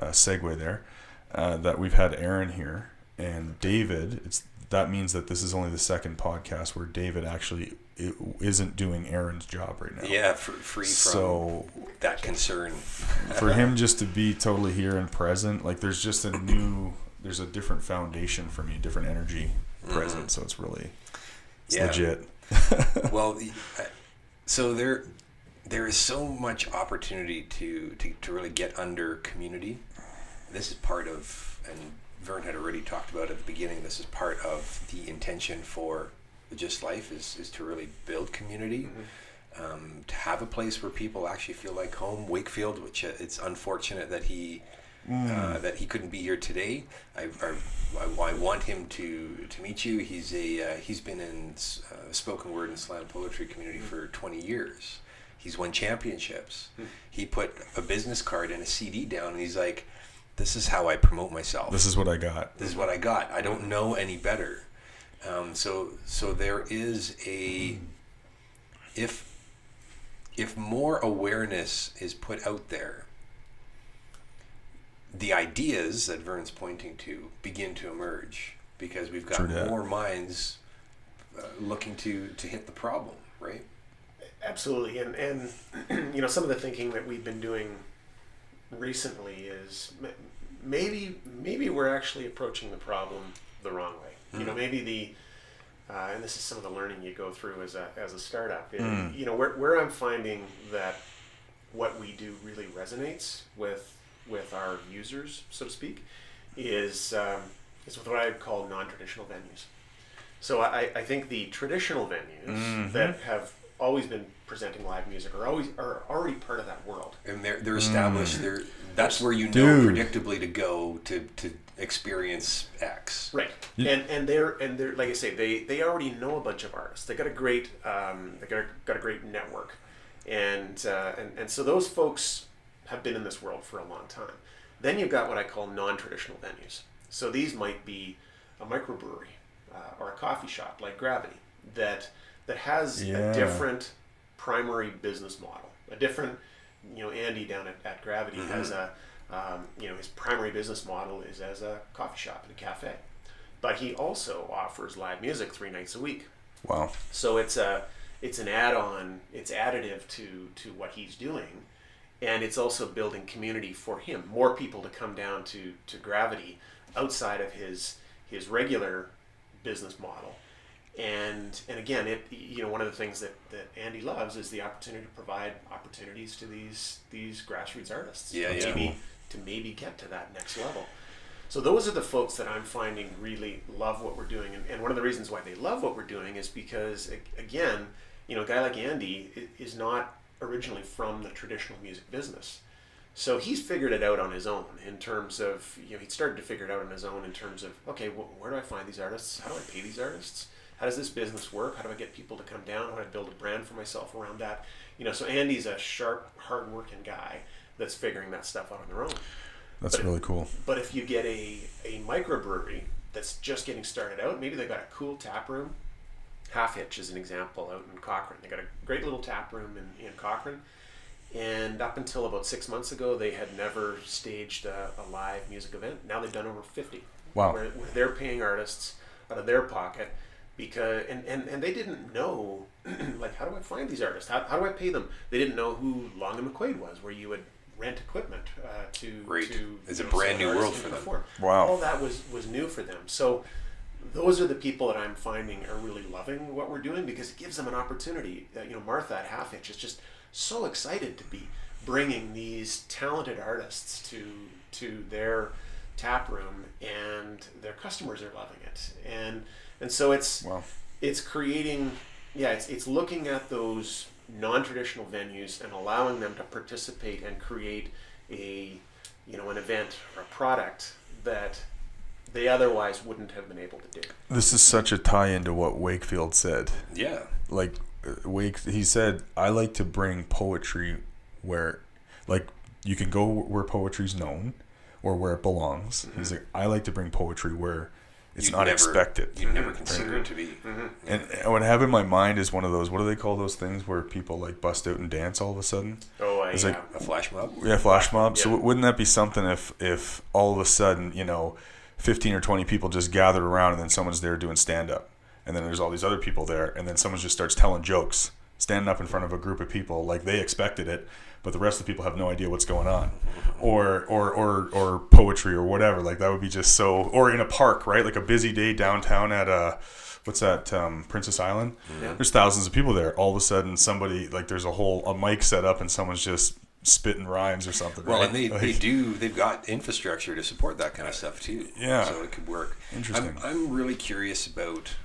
segue there, that we've had Aaron here and David. That means that this is only the second podcast where David actually isn't doing Aaron's job right now. Yeah, free from that concern. For him just to be totally here and present, like there's a different foundation for me, different energy present. So it's really legit. Well, so there is so much opportunity to really get under community. This is part of, and Vern had already talked about at the beginning, this is part of the intention for the GYST Life is to really build community, to have a place where people actually feel like home. Wakefield, which it's unfortunate that he couldn't be here today. I want him to meet you. He's been in spoken word and slam poetry community for 20 years. He's won championships. He put a business card and a CD down, and he's like, "This is how I promote myself. This is what I got. This is what I got. I don't know any better." So there is if more awareness is put out there, the ideas that Vern's pointing to begin to emerge, because we've got more minds looking to hit the problem, right? Absolutely, and some of the thinking that we've been doing recently is maybe we're actually approaching the problem the wrong way. Maybe and this is some of the learning you go through as a startup. Where I'm finding that what we do really resonates with our users, so to speak, is with what I call non-traditional venues. So I think the traditional venues that have always been presenting live music are already part of that world, and they're established. That's where predictably to go to experience X. Right. Yeah. And they're like I say, they already know a bunch of artists. They got a great got a great network, and so those folks have been in this world for a long time. Then you've got what I call non-traditional venues. So these might be a microbrewery or a coffee shop like Gravity that has a different primary business model. A different, Andy down at Gravity has his primary business model is as a coffee shop and a cafe. But he also offers live music 3 nights a week. Wow. So it's an add-on, it's additive to what he's doing. And it's also building community for him, more people to come down to Gravity outside of his regular business model. And again, one of the things that Andy loves is the opportunity to provide opportunities to these grassroots artists to maybe get to that next level. So those are the folks that I'm finding really love what we're doing. And one of the reasons why they love what we're doing is because, again, a guy like Andy is not originally from the traditional music business. So he's figured it out on his own in terms of, he started to figure it out on his own in terms of, okay, where do I find these artists? How do I pay these artists? How does this business work? How do I get people to come down? How do I build a brand for myself around that? So Andy's a sharp, hard-working guy that's figuring that stuff out on their own. That's really cool. But if you get a microbrewery that's just getting started out, maybe they've got a cool tap room. Half Hitch is an example out in Cochrane. They got a great little tap room in Cochrane. And up until about 6 months ago, they had never staged a live music event. Now they've done over 50. Wow. Where they're paying artists out of their pocket. Because and they didn't know, like, how do I find these artists? How do I pay them? They didn't know who Long and McQuaid was, where you would rent equipment to it's a brand new world for them. Wow. All that was new for them. So those are the people that I'm finding are really loving what we're doing, because it gives them an opportunity. Martha at Half Hitch is just so excited to be bringing these talented artists to their tap room, and their customers are loving it, and so it's creating, it's looking at those non-traditional venues and allowing them to participate and create an event or a product that they otherwise wouldn't have been able to do. This is such a tie into what Wakefield said. Yeah. Like he said, I like to bring poetry where, like, you can go where poetry's known or where it belongs. Mm-hmm. He's like, I like to bring poetry where it's not expected. You'd never consider it to be. Mm-hmm. And what I have in my mind is one of those, what do they call those things where people like bust out and dance all of a sudden? It's like a flash mob? Yeah, flash mob. Yeah. So wouldn't that be something if all of a sudden, 15 or 20 people just gathered around and then someone's there doing stand-up. And then there's all these other people there, and then someone just starts telling jokes, standing up in front of a group of people like they expected it, but the rest of the people have no idea what's going on. Or poetry or whatever. Like that would be just so, or in a park, right? Like a busy day downtown at what's that, Princess Island? Yeah. There's thousands of people there. All of a sudden somebody, like there's a mic set up and someone's just spitting rhymes or something. Well, right? And they've got infrastructure to support that kind of stuff too. Yeah. So it could work. Interesting. I'm really curious about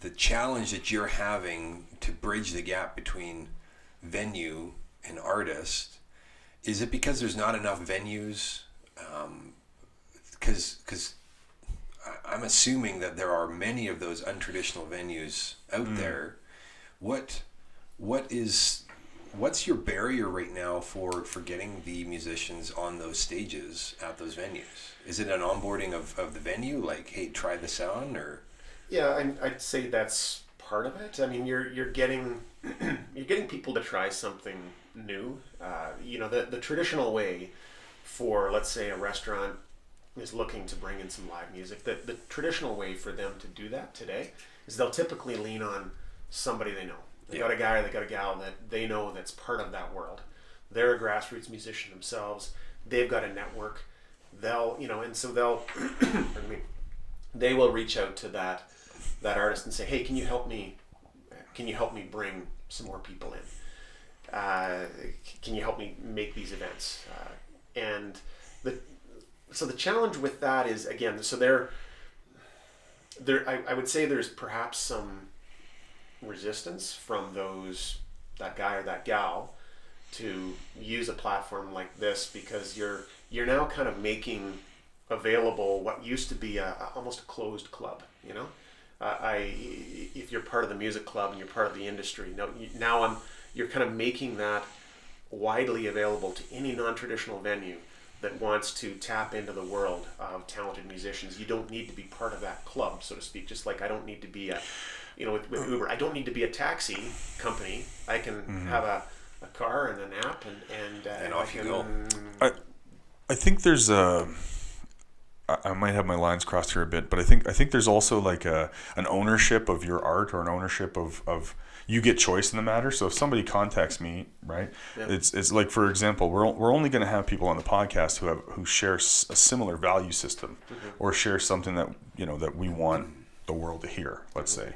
the challenge that you're having to bridge the gap between venue and artist. Is it because there's not enough venues? Because I'm assuming that there are many of those untraditional venues out there. What's your barrier right now for getting the musicians on those stages at those venues? Is it an onboarding of the venue, like, hey, try this on, or? Yeah, I'd say that's part of it. I mean, you're getting people to try something new. The traditional way for, let's say, a restaurant is looking to bring in some live music. The traditional way for them to do that today is they'll typically lean on somebody they know. They got a guy or they got a gal that they know that's part of that world. They're a grassroots musician themselves. They've got a network. They'll, pardon me, they will reach out to that artist and say, hey, can you help me bring some more people in? Can you help me make these events? So the challenge with that is, again, so I would say there's perhaps some resistance from that guy or that gal to use a platform like this, because you're now kind of making available what used to be almost a closed club. If you're part of the music club and you're part of the industry, you're kind of making that widely available to any non-traditional venue that wants to tap into the world of talented musicians. You don't need to be part of that club, so to speak. Just like I don't need to be with Uber, I don't need to be a taxi company. I can have a car and an app and off you go. I think there's I might have my lines crossed here a bit, but I think there's also like an ownership of your art, or an ownership of you get choice in the matter. So if somebody contacts me, right, it's like, for example, we're only going to have people on the podcast who share a similar value system, or share something that that we want the world to hear. Let's say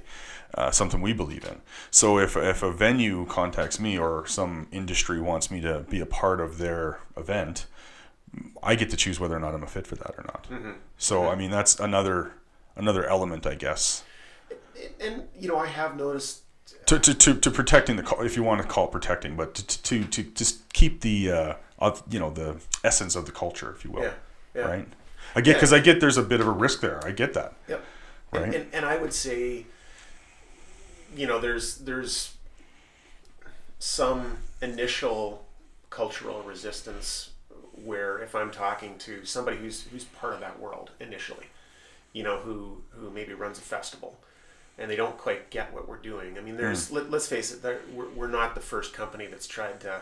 something we believe in. So if a venue contacts me, or some industry wants me to be a part of their event, I get to choose whether or not I'm a fit for that or not. Mm-hmm. So I mean, that's another element, I guess. And I have noticed to protecting the, if you want to call it protecting, but to just keep the the essence of the culture, if you will. Yeah. Right. I get there's a bit of a risk there. I get that. Yep. Right. And I would say, there's some initial cultural resistance, where if I'm talking to somebody who's part of that world initially, who maybe runs a festival, and they don't quite get what we're doing. I mean, let's face it, we're not the first company that's tried to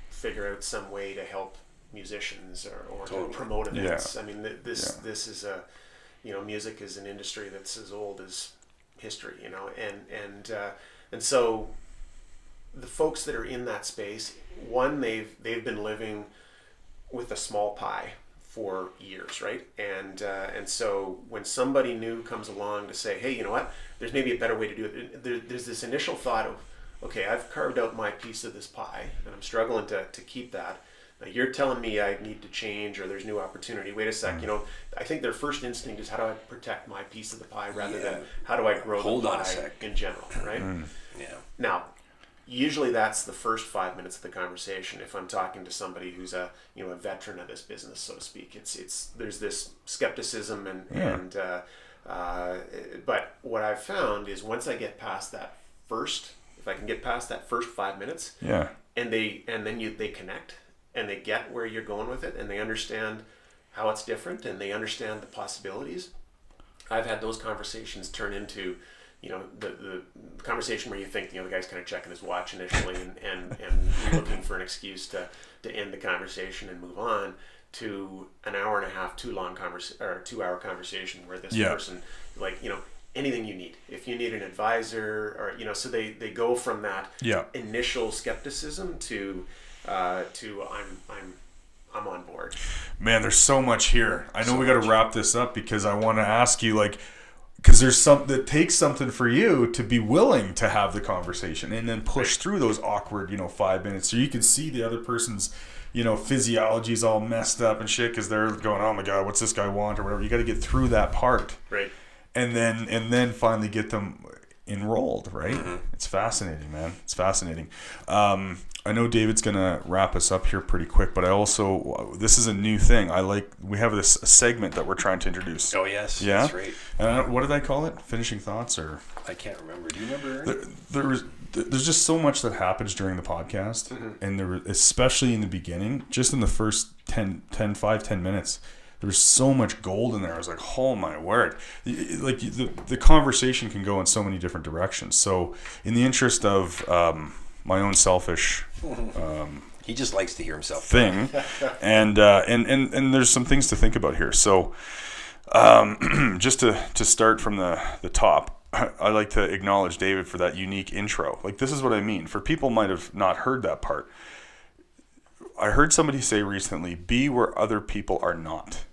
figure out some way to help musicians or totally. To promote events. Yeah. I mean, this is music is an industry that's as old as history, and so the folks that are in that space, one, they've been living with a small pie for years, right? And so when somebody new comes along to say, hey, you know what? There's maybe a better way to do it. There's this initial thought okay, I've carved out my piece of this pie and I'm struggling to keep that. Now you're telling me I need to change or there's new opportunity. Wait a sec, I think their first instinct is how do I protect my piece of the pie rather than how do I grow the pie in general, right? Yeah. Now, usually that's the first 5 minutes of the conversation. If I'm talking to somebody who's a veteran of this business, so to speak, it's there's this skepticism but what I've found is once I get past that if I can get past that first 5 minutes, and then they connect and they get where you're going with it and they understand how it's different and they understand the possibilities. I've had those conversations turn into the conversation where you think the guy's kind of checking his watch initially and looking for an excuse to end the conversation and move on, to an hour and a half 2 hour conversation where this person anything you need, if you need an advisor or so they go from that initial skepticism to I'm on board. Man, there's so much here. I know we got to wrap this up because I want to ask you because there's that takes something for you to be willing to have the conversation and then push through those awkward 5 minutes so you can see the other person's physiology's all messed up and shit because they're going, oh my god, what's this guy want or whatever. You got to get through that part, right? And then finally get them enrolled, right? It's fascinating, man. It's fascinating. I know David's gonna wrap us up here pretty quick, but this is a new thing. We have a segment that we're trying to introduce. Oh yes, yeah, that's right. What did I call it? Finishing thoughts, or I can't remember. Do you remember? There's just so much that happens during the podcast, and especially in the beginning, just in the first 10 minutes. There's so much gold in there. I was like, oh my word. The conversation can go in so many different directions. So in the interest of my own selfish he just likes to hear himself thing, and there's some things to think about here. So just to start from the top, I like to acknowledge David for that unique intro. This is what I mean. For people might have not heard that part. I heard somebody say recently, be where other people are not.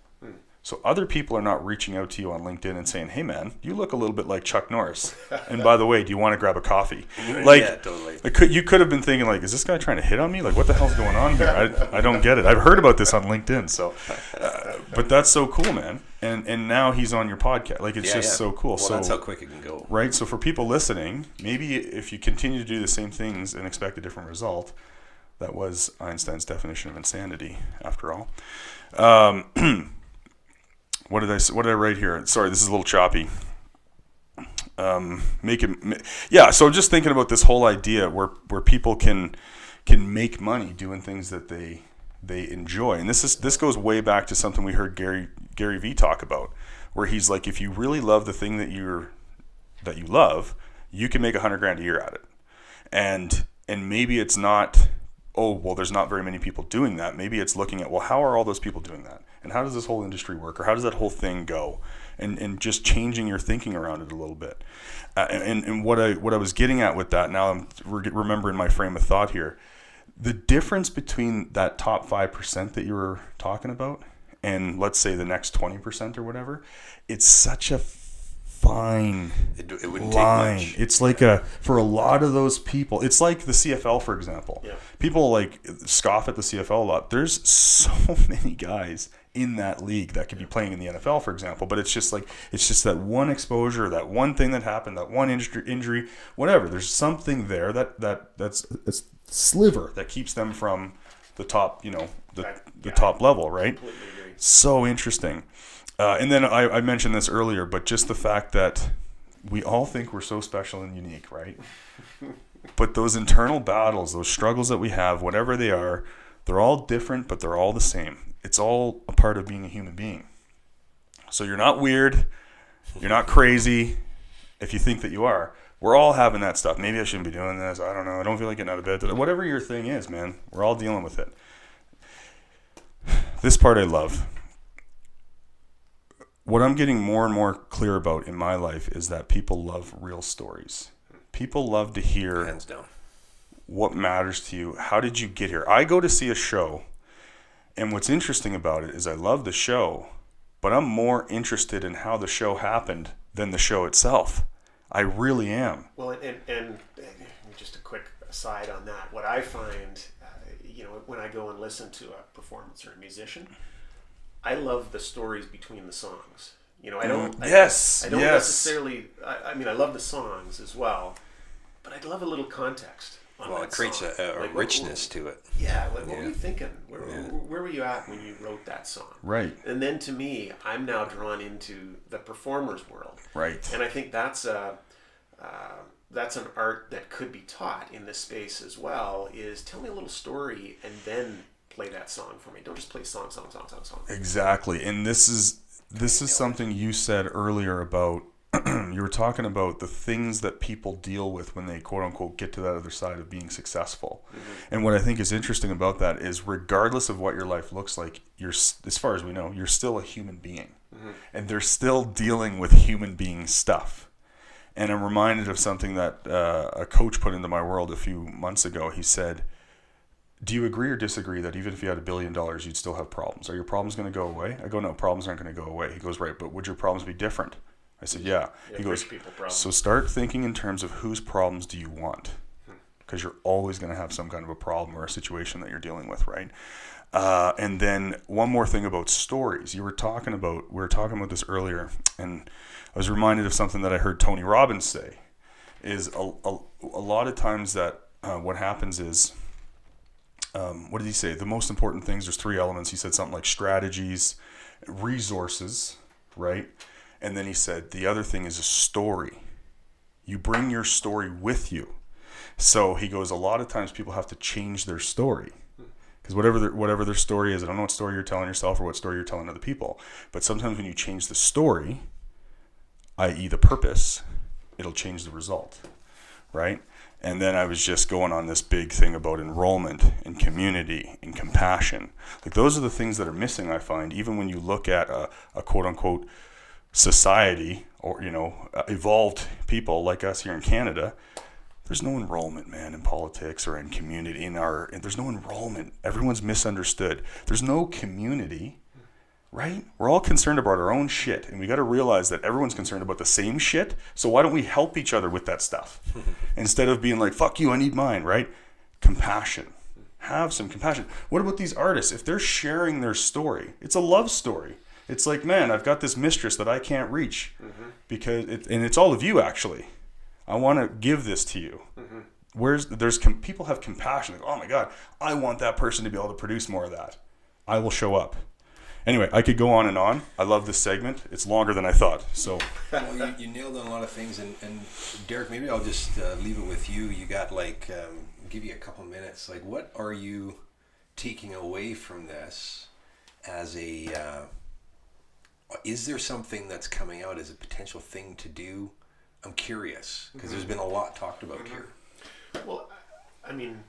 So other people are not reaching out to you on LinkedIn and saying, hey man, you look a little bit like Chuck Norris. And by the way, do you want to grab a coffee? Yeah, totally. You could have been thinking is this guy trying to hit on me? What the hell's going on here? I don't get it. I've heard about this on LinkedIn. So, but that's so cool, man. And now he's on your podcast. It's just so cool. Well, so that's how quick it can go. Right. So for people listening, maybe if you continue to do the same things and expect a different result, that was Einstein's definition of insanity, after all. What did I write here? Sorry, this is a little choppy. So I'm just thinking about this whole idea where people can make money doing things that they enjoy, and this goes way back to something we heard Gary Vee talk about, where he's like, if you really love the thing that you love, you can make $100,000 a year at it, and maybe it's not. Oh, well, there's not very many people doing that. Maybe it's looking at, well, how are all those people doing that? And how does this whole industry work? Or how does that whole thing go? And just changing your thinking around it a little bit. And what I was getting at with that, now I'm remembering my frame of thought here, the difference between that top 5% that you were talking about and let's say the next 20% or whatever, it's such a fine it wouldn't line. Take much. It's for a lot of those people, it's like the CFL, for example. Yeah. People scoff at the CFL a lot. There's so many guys in that league that could be playing in the NFL, for example, but it's just that one exposure, that one thing that happened, that one injury, whatever. There's something there that's a sliver that keeps them from the top, the top level, right? Completely agree. So interesting. And then I mentioned this earlier, but just the fact that we all think we're so special and unique, right? But those internal battles, those struggles that we have, whatever they are, they're all different, but they're all the same. It's all a part of being a human being. So you're not weird. You're not crazy if you think that you are. We're all having that stuff. Maybe I shouldn't be doing this. I don't know. I don't feel like getting out of bed. Whatever your thing is, man, we're all dealing with it. This part I love. What I'm getting more and more clear about in my life is that people love real stories. People love to hear hands down what matters to you. How did you get here? I go to see a show, and what's interesting about it is I love the show, but I'm more interested in how the show happened than the show itself. I really am. Well, and just a quick aside on that. What I find, when I go and listen to a performance or a musician, I love the stories between the songs. I don't necessarily. I mean, I love the songs as well, but I'd love a little context. Well, it creates a richness to it. Yeah, what were you thinking? Where were you at when you wrote that song? Right. And then to me, I'm now drawn into the performer's world. Right. And I think that's an art that could be taught in this space as well, is tell me a little story and then play that song for me. Don't just play song. Exactly. And this is something you said earlier about, you were talking about the things that people deal with when they quote unquote get to that other side of being successful. Mm-hmm. And what I think is interesting about that is, regardless of what your life looks like, as far as we know, you're still a human being. Mm-hmm. And they're still dealing with human being stuff. And I'm reminded of something that a coach put into my world a few months ago. He said, do you agree or disagree that even if you had $1 billion, you'd still have problems? Are your problems going to go away? I go, no, problems aren't going to go away. He goes, right, but would your problems be different? I said, yeah. He goes, so start thinking in terms of whose problems do you want? Because you're always going to have some kind of a problem or a situation that you're dealing with, right? And then one more thing about stories. We were talking about this earlier, and I was reminded of something that I heard Tony Robbins say, is a lot of times that what happens is, what did he say? The most important things, there's 3 elements. He said something like strategies, resources, right? And then he said the other thing is a story. You bring your story with you. So he goes, a lot of times people have to change their story. Because whatever their story is, I don't know what story you're telling yourself or what story you're telling other people. But sometimes when you change the story, i.e. the purpose, it'll change the result, right? And then I was just going on this big thing about enrollment and community and compassion. Like, those are the things that are missing, I find, even when you look at a quote-unquote society or, evolved people like us here in Canada. There's no enrollment, man, in politics or in community. There's no enrollment. Everyone's misunderstood. There's no community, right? We're all concerned about our own shit, and we got to realize that everyone's concerned about the same shit. So why don't we help each other with that stuff instead of being like, "Fuck you, I need mine," right? Compassion. Have some compassion. What about these artists? If they're sharing their story, it's a love story. It's like, man, I've got this mistress that I can't reach because it's all of you, actually. I want to give this to you. Mm-hmm. People have compassion. Like, oh my God, I want that person to be able to produce more of that. I will show up. Anyway, I could go on and on. I love this segment. It's longer than I thought. So, well, you nailed on a lot of things. And Derek, maybe I'll just leave it with you. You got give you a couple minutes. Like, what are you taking away from this as a? Is there something that's coming out as a potential thing to do? I'm curious, because there's been a lot talked about here. Well, I mean,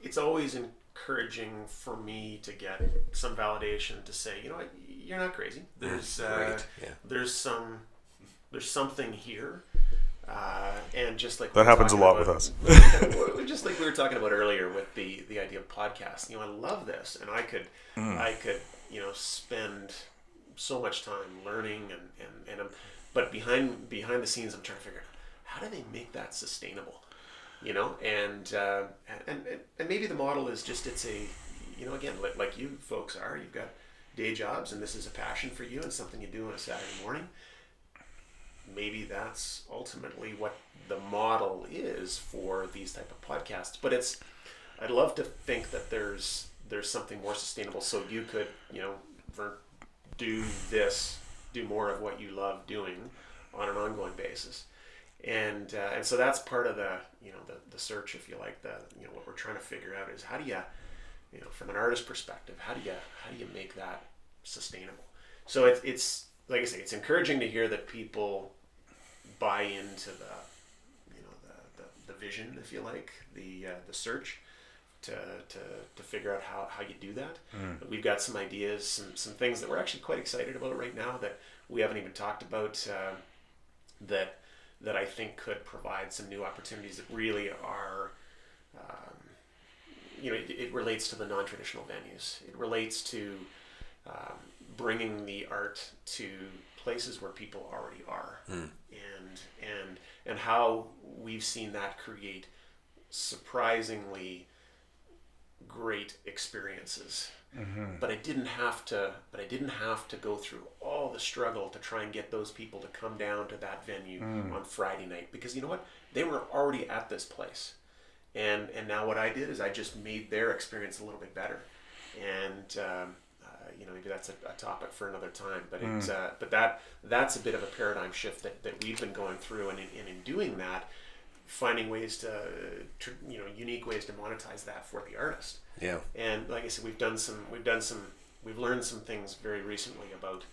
it's always encouraging for me to get some validation to say, you know what, you're not crazy. There's there's something here, and just like that happens a lot with us. Just like we were talking about earlier with the idea of podcasts. I love this, and I could spend so much time learning and but behind the scenes, I'm trying to figure out how do they make that sustainable, and maybe the model is just, it's a, again, like you folks are, you've got day jobs and this is a passion for you and something you do on a Saturday morning. Maybe that's ultimately what the model is for these type of podcasts, but I'd love to think that there's something more sustainable, so you could, do more of what you love doing on an ongoing basis, and so that's part of the the search, if you like, what we're trying to figure out is how do you from an artist perspective, how do you make that sustainable? So it's like I say, it's encouraging to hear that people buy into the vision, if you like, the search to figure out how you do that. We've got some ideas, some things that we're actually quite excited about right now that we haven't even talked about, that I think could provide some new opportunities that really are, it relates to the non-traditional venues. It relates to bringing the art to places where people already are, and how we've seen that create surprisingly great experiences. But I didn't have to go through all the struggle to try and get those people to come down to that venue on Friday night, because you know what, they were already at this place, and now what I did is I just made their experience a little bit better. And maybe that's a topic for another time, but it's but that's a bit of a paradigm shift that we've been going through, and in doing that, finding ways to unique ways to monetize that for the artist. Yeah. And like I said, we've learned some things very recently about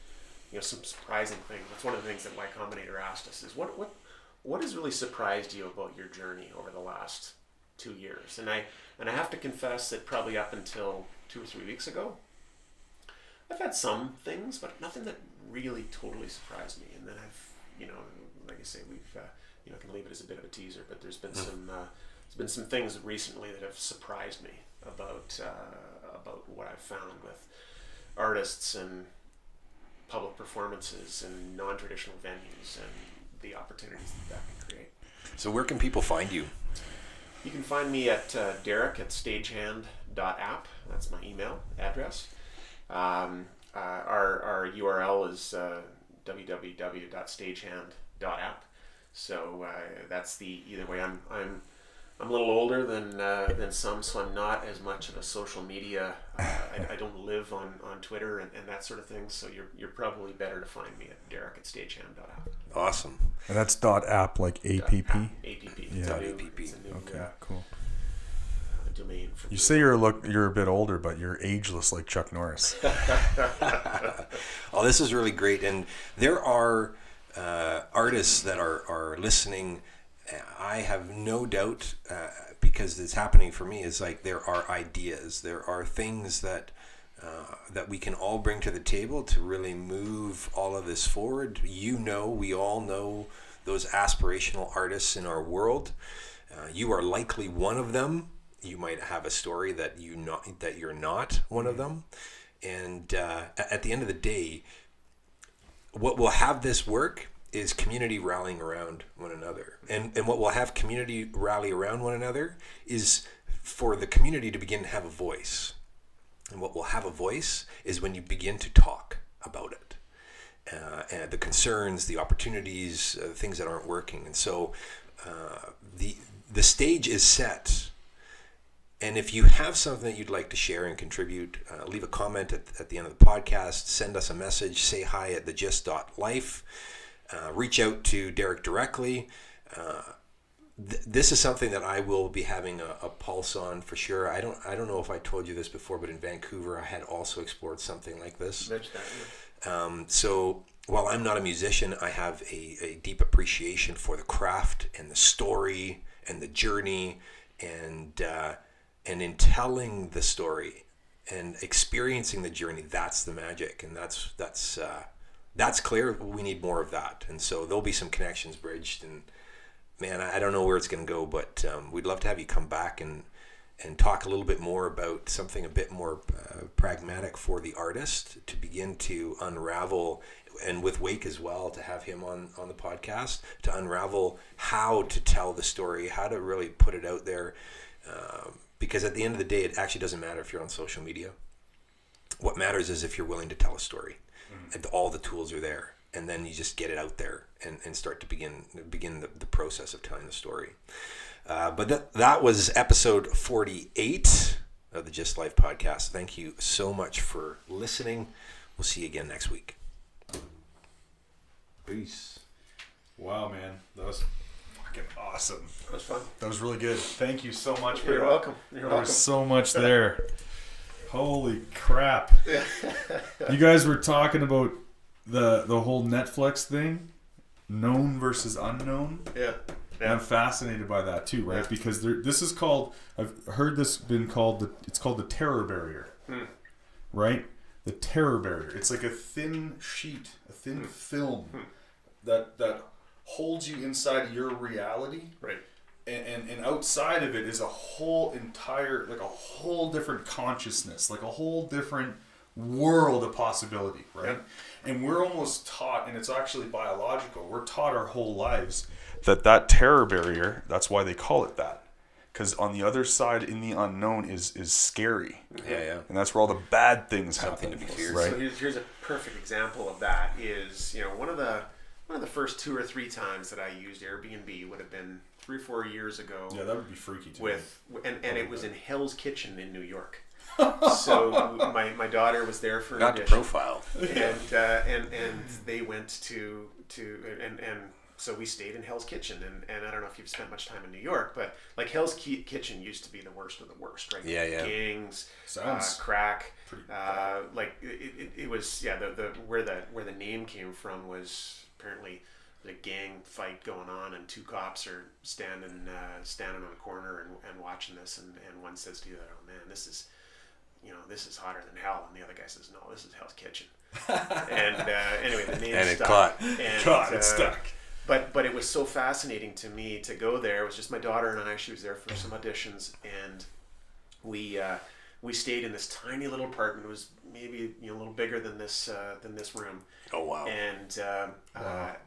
some surprising things. That's one of the things that Y Combinator asked us is what has really surprised you about your journey over the last 2 years? And I have to confess that probably up until 2 or 3 weeks ago, I've had some things, but nothing that really totally surprised me. And then I've, like I say, we've, I can leave it as a bit of a teaser, but there's been some things recently that have surprised me about what I've found with artists and public performances and non-traditional venues and the opportunities that can create. So where can people find you? You can find me at Derek at stagehand.app. That's my email address. Our URL is www.stagehand.app. So that's either way. I'm a little older than some, so I'm not as much of a social media. I don't live on Twitter and that sort of thing. So you're probably better to find me at Derek at stagehand.app. Awesome. And that's .app like APP. APP. Yeah. APP. Okay. Cool. Domain for you say you're a bit older, but you're ageless like Chuck Norris. Oh, this is really great, and there are artists that are listening. I have no doubt, because it's happening for me, is like there are ideas, there are things that we can all bring to the table to really move all of this forward. We all know those aspirational artists in our world. You are likely one of them. You might have a story that you're not one of them. And at the end of the day, what will have this work is community rallying around one another. And what will have community rally around one another is for the community to begin to have a voice. And what will have a voice is when you begin to talk about it. And the concerns, the opportunities, things that aren't working. And so the stage is set. And if you have something that you'd like to share and contribute, leave a comment at the end of the podcast, send us a message, say hi at GYST.Life, reach out to Derek directly. This is something that I will be having a pulse on for sure. I don't know if I told you this before, but in Vancouver I had also explored something like this. So while I'm not a musician, I have a deep appreciation for the craft and the story and the journey, and in telling the story and experiencing the journey, that's the magic, and that's clear. We need more of that, and so there'll be some connections bridged. And man, I don't know where it's going to go, but we'd love to have you come back and talk a little bit more about something a bit more pragmatic for the artist to begin to unravel, and with Wake as well, to have him on the podcast to unravel how to tell the story, how to really put it out there. Because at the end of the day, it actually doesn't matter if you're on social media. What matters is if you're willing to tell a story. And all the tools are there. And then you just get it out there and start to begin the process of telling the story. But that was episode 48 of the GYST Life podcast. Thank you so much for listening. We'll see you again next week. Peace. Wow, man. That was fucking awesome. That was fun. That was really good. Thank you so much for You're welcome. There was so much there. Holy crap. You guys were talking about the whole Netflix thing, known versus unknown. Yeah. I'm fascinated by that too, right? Yeah. Because this is called, I've heard this been called, it's called the terror barrier, right? The terror barrier. It's like a thin sheet, a thin film that holds you inside your reality, right? And outside of it is a whole entire, like a whole different consciousness, like a whole different world of possibility, right? And we're almost taught, and it's actually biological, we're taught our whole lives that terror barrier, that's why they call it that. Because on the other side, in the unknown, is scary. Yeah. And that's where all the bad things Something happen. to be feared. Right? So here's a perfect example of that is, one of the first 2 or 3 times that I used Airbnb would have been 3 or 4 years ago. Yeah, that would be freaky too. And it was in Hell's Kitchen in New York. So my daughter was there for an Not to audition. profile. And they went to so we stayed in Hell's Kitchen, and I don't know if you've spent much time in New York, but like Hell's Kitchen used to be the worst of the worst, right? Yeah. Gangs, Sounds crack, like it was the where the name came from was apparently the gang fight going on, and 2 cops are standing on a corner and watching this, and one says to the other, "Oh man, this is hotter than hell," and the other guy says, "No, this is Hell's Kitchen." And anyway, the name And it stuck. caught. It stuck. But it was so fascinating to me to go there. It was just my daughter and I. She was there for some auditions, and we stayed in this tiny little apartment. It was maybe a little bigger than this room. Oh wow. And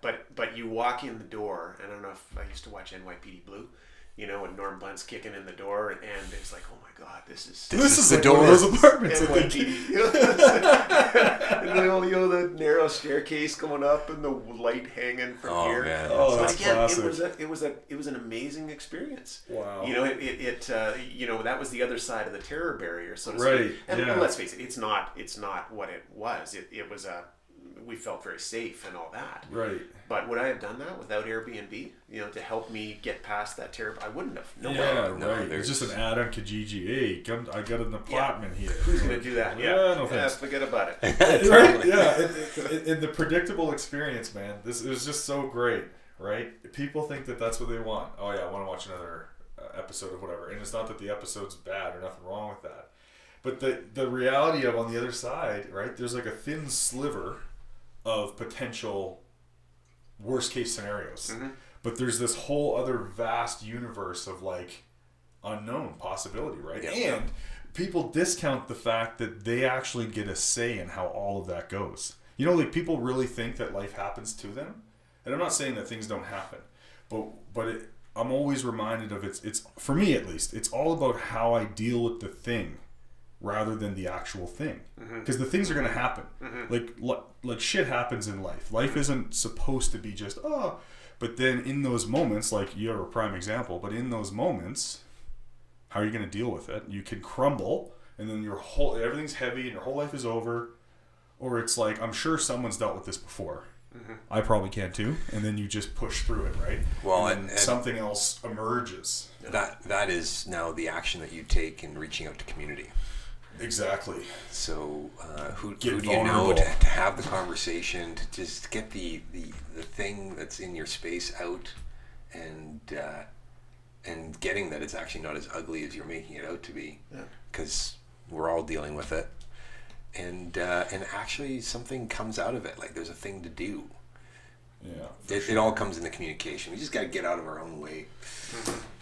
but you walk in the door, and I don't know if I used to watch NYPD Blue, when Norm Blunt's kicking in the door, and it's like, oh my God, this is the like door. One of those apartments. NYPD. And the narrow staircase going up, and the light hanging from here. Man. Oh, that's classic. It was an amazing experience. Wow. That was the other side of the terror barrier, so to Right. speak. And Yeah. let's face it, it's not what it was. It was we felt very safe and all that. Right. But would I have done that without Airbnb? To help me get past that terror? I wouldn't have. No way. Right. It's just an ad on Kijiji. Hey, come! I got an apartment here. Who's gonna do that? No thanks. Forget about it. Right? Yeah. In the predictable experience, man. It was just so great, right? People think that that's what they want. Oh yeah, I want to watch another episode of whatever. And it's not that the episode's bad or nothing wrong with that, but the reality of on the other side, right? There's like a thin sliver of potential worst case scenarios. Mm-hmm. But there's this whole other vast universe of like unknown possibility, right? Yep. And people discount the fact that they actually get a say in how all of that goes. Like people really think that life happens to them. And I'm not saying that things don't happen, but I'm always reminded of it's for me at least, it's all about how I deal with the thing rather than the actual thing, because the things are going to happen. Like shit happens in life. Life isn't supposed to be just but then in those moments, like you have a prime example, but in those moments, how are you going to deal with it? You can crumble, and then everything's heavy and your whole life is over. Or it's like, I'm sure someone's dealt with this before. I probably can too. And then you just push through it, right? Well, and something else emerges. That is now the action that you take in reaching out to community. Exactly. So who Get do you know vulnerable. to have the conversation, to just get the thing that's in your space out, and getting that it's actually not as ugly as you're making it out to be, because we're all dealing with it, and actually something comes out of it. Like there's a thing to do. Yeah. It all comes in the communication. We just got to get out of our own way.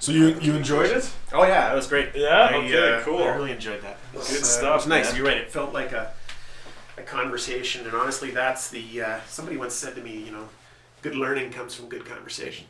So you enjoyed it? Oh yeah, that was great. Yeah. Okay. Cool. I really enjoyed that. Good It stuff. was nice. Man. You're right. It felt like a conversation, and honestly, that's the. Somebody once said to me, good learning comes from good conversation.